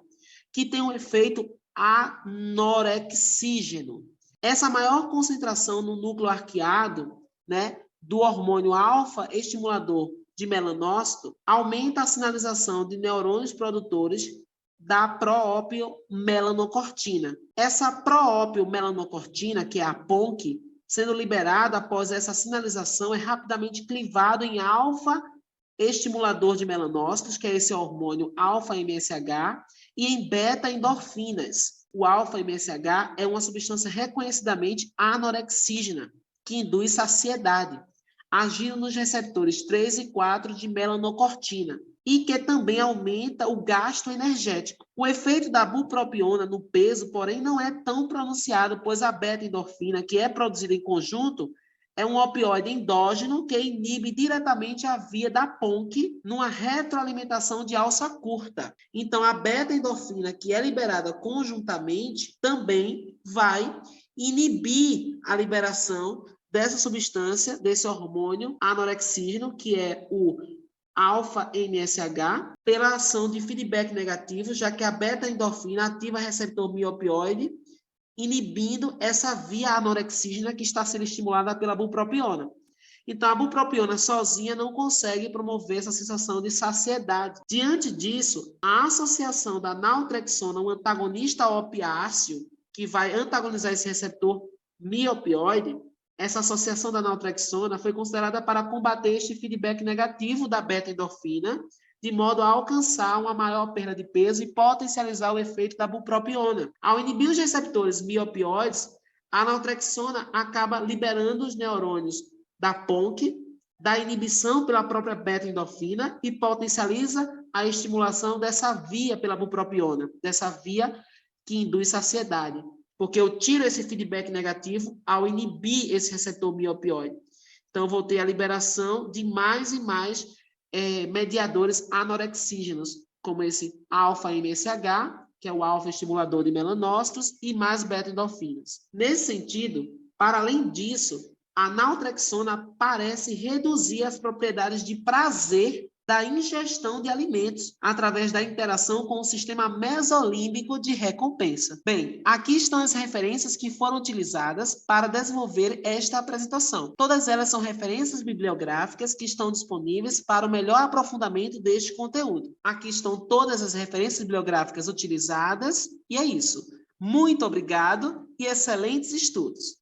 que tem um efeito anorexígeno. Essa maior concentração no núcleo arqueado, né, do hormônio alfa-estimulador de melanócito aumenta a sinalização de neurônios produtores da pró-ópio melanocortina. Essa pró-ópio melanocortina, que é a PONC, sendo liberada após essa sinalização, é rapidamente clivado em alfa-estimulador de melanócitos, que é esse hormônio alfa-MSH, e em beta-endorfinas. O alfa-MSH é uma substância reconhecidamente anorexígena, que induz saciedade, agindo nos receptores 3 e 4 de melanocortina, e que também aumenta o gasto energético. O efeito da bupropiona no peso, porém, não é tão pronunciado, pois a beta-endorfina, que é produzida em conjunto, é um opioide endógeno que inibe diretamente a via da PONC numa retroalimentação de alça curta. Então, a beta-endorfina, que é liberada conjuntamente, também vai inibir a liberação dessa substância, desse hormônio anorexígeno, que é o alfa-MSH, pela ação de feedback negativo, já que a beta-endorfina ativa receptor miopioide inibindo essa via anorexígena que está sendo estimulada pela bupropiona. Então, a bupropiona sozinha não consegue promover essa sensação de saciedade. Diante disso, a associação da naltrexona, um antagonista opiáceo, que vai antagonizar esse receptor mi-opioide, essa associação da naltrexona foi considerada para combater este feedback negativo da beta-endorfina, de modo a alcançar uma maior perda de peso e potencializar o efeito da bupropiona. Ao inibir os receptores mi-opioides, a naltrexona acaba liberando os neurônios da PONC, da inibição pela própria beta-endorfina e potencializa a estimulação dessa via pela bupropiona, dessa via que induz saciedade, porque eu tiro esse feedback negativo ao inibir esse receptor mi-opioide. Então, eu vou ter a liberação de mais e mais mediadores anorexígenos, como esse alfa-MSH, que é o alfa-estimulador de melanócitos, e mais beta-endorfinas. Nesse sentido, para além disso, a naltrexona parece reduzir as propriedades de prazer da ingestão de alimentos através da interação com o sistema mesolímbico de recompensa. Bem, aqui estão as referências que foram utilizadas para desenvolver esta apresentação. Todas elas são referências bibliográficas que estão disponíveis para o melhor aprofundamento deste conteúdo. Aqui estão todas as referências bibliográficas utilizadas e é isso. Muito obrigado e excelentes estudos!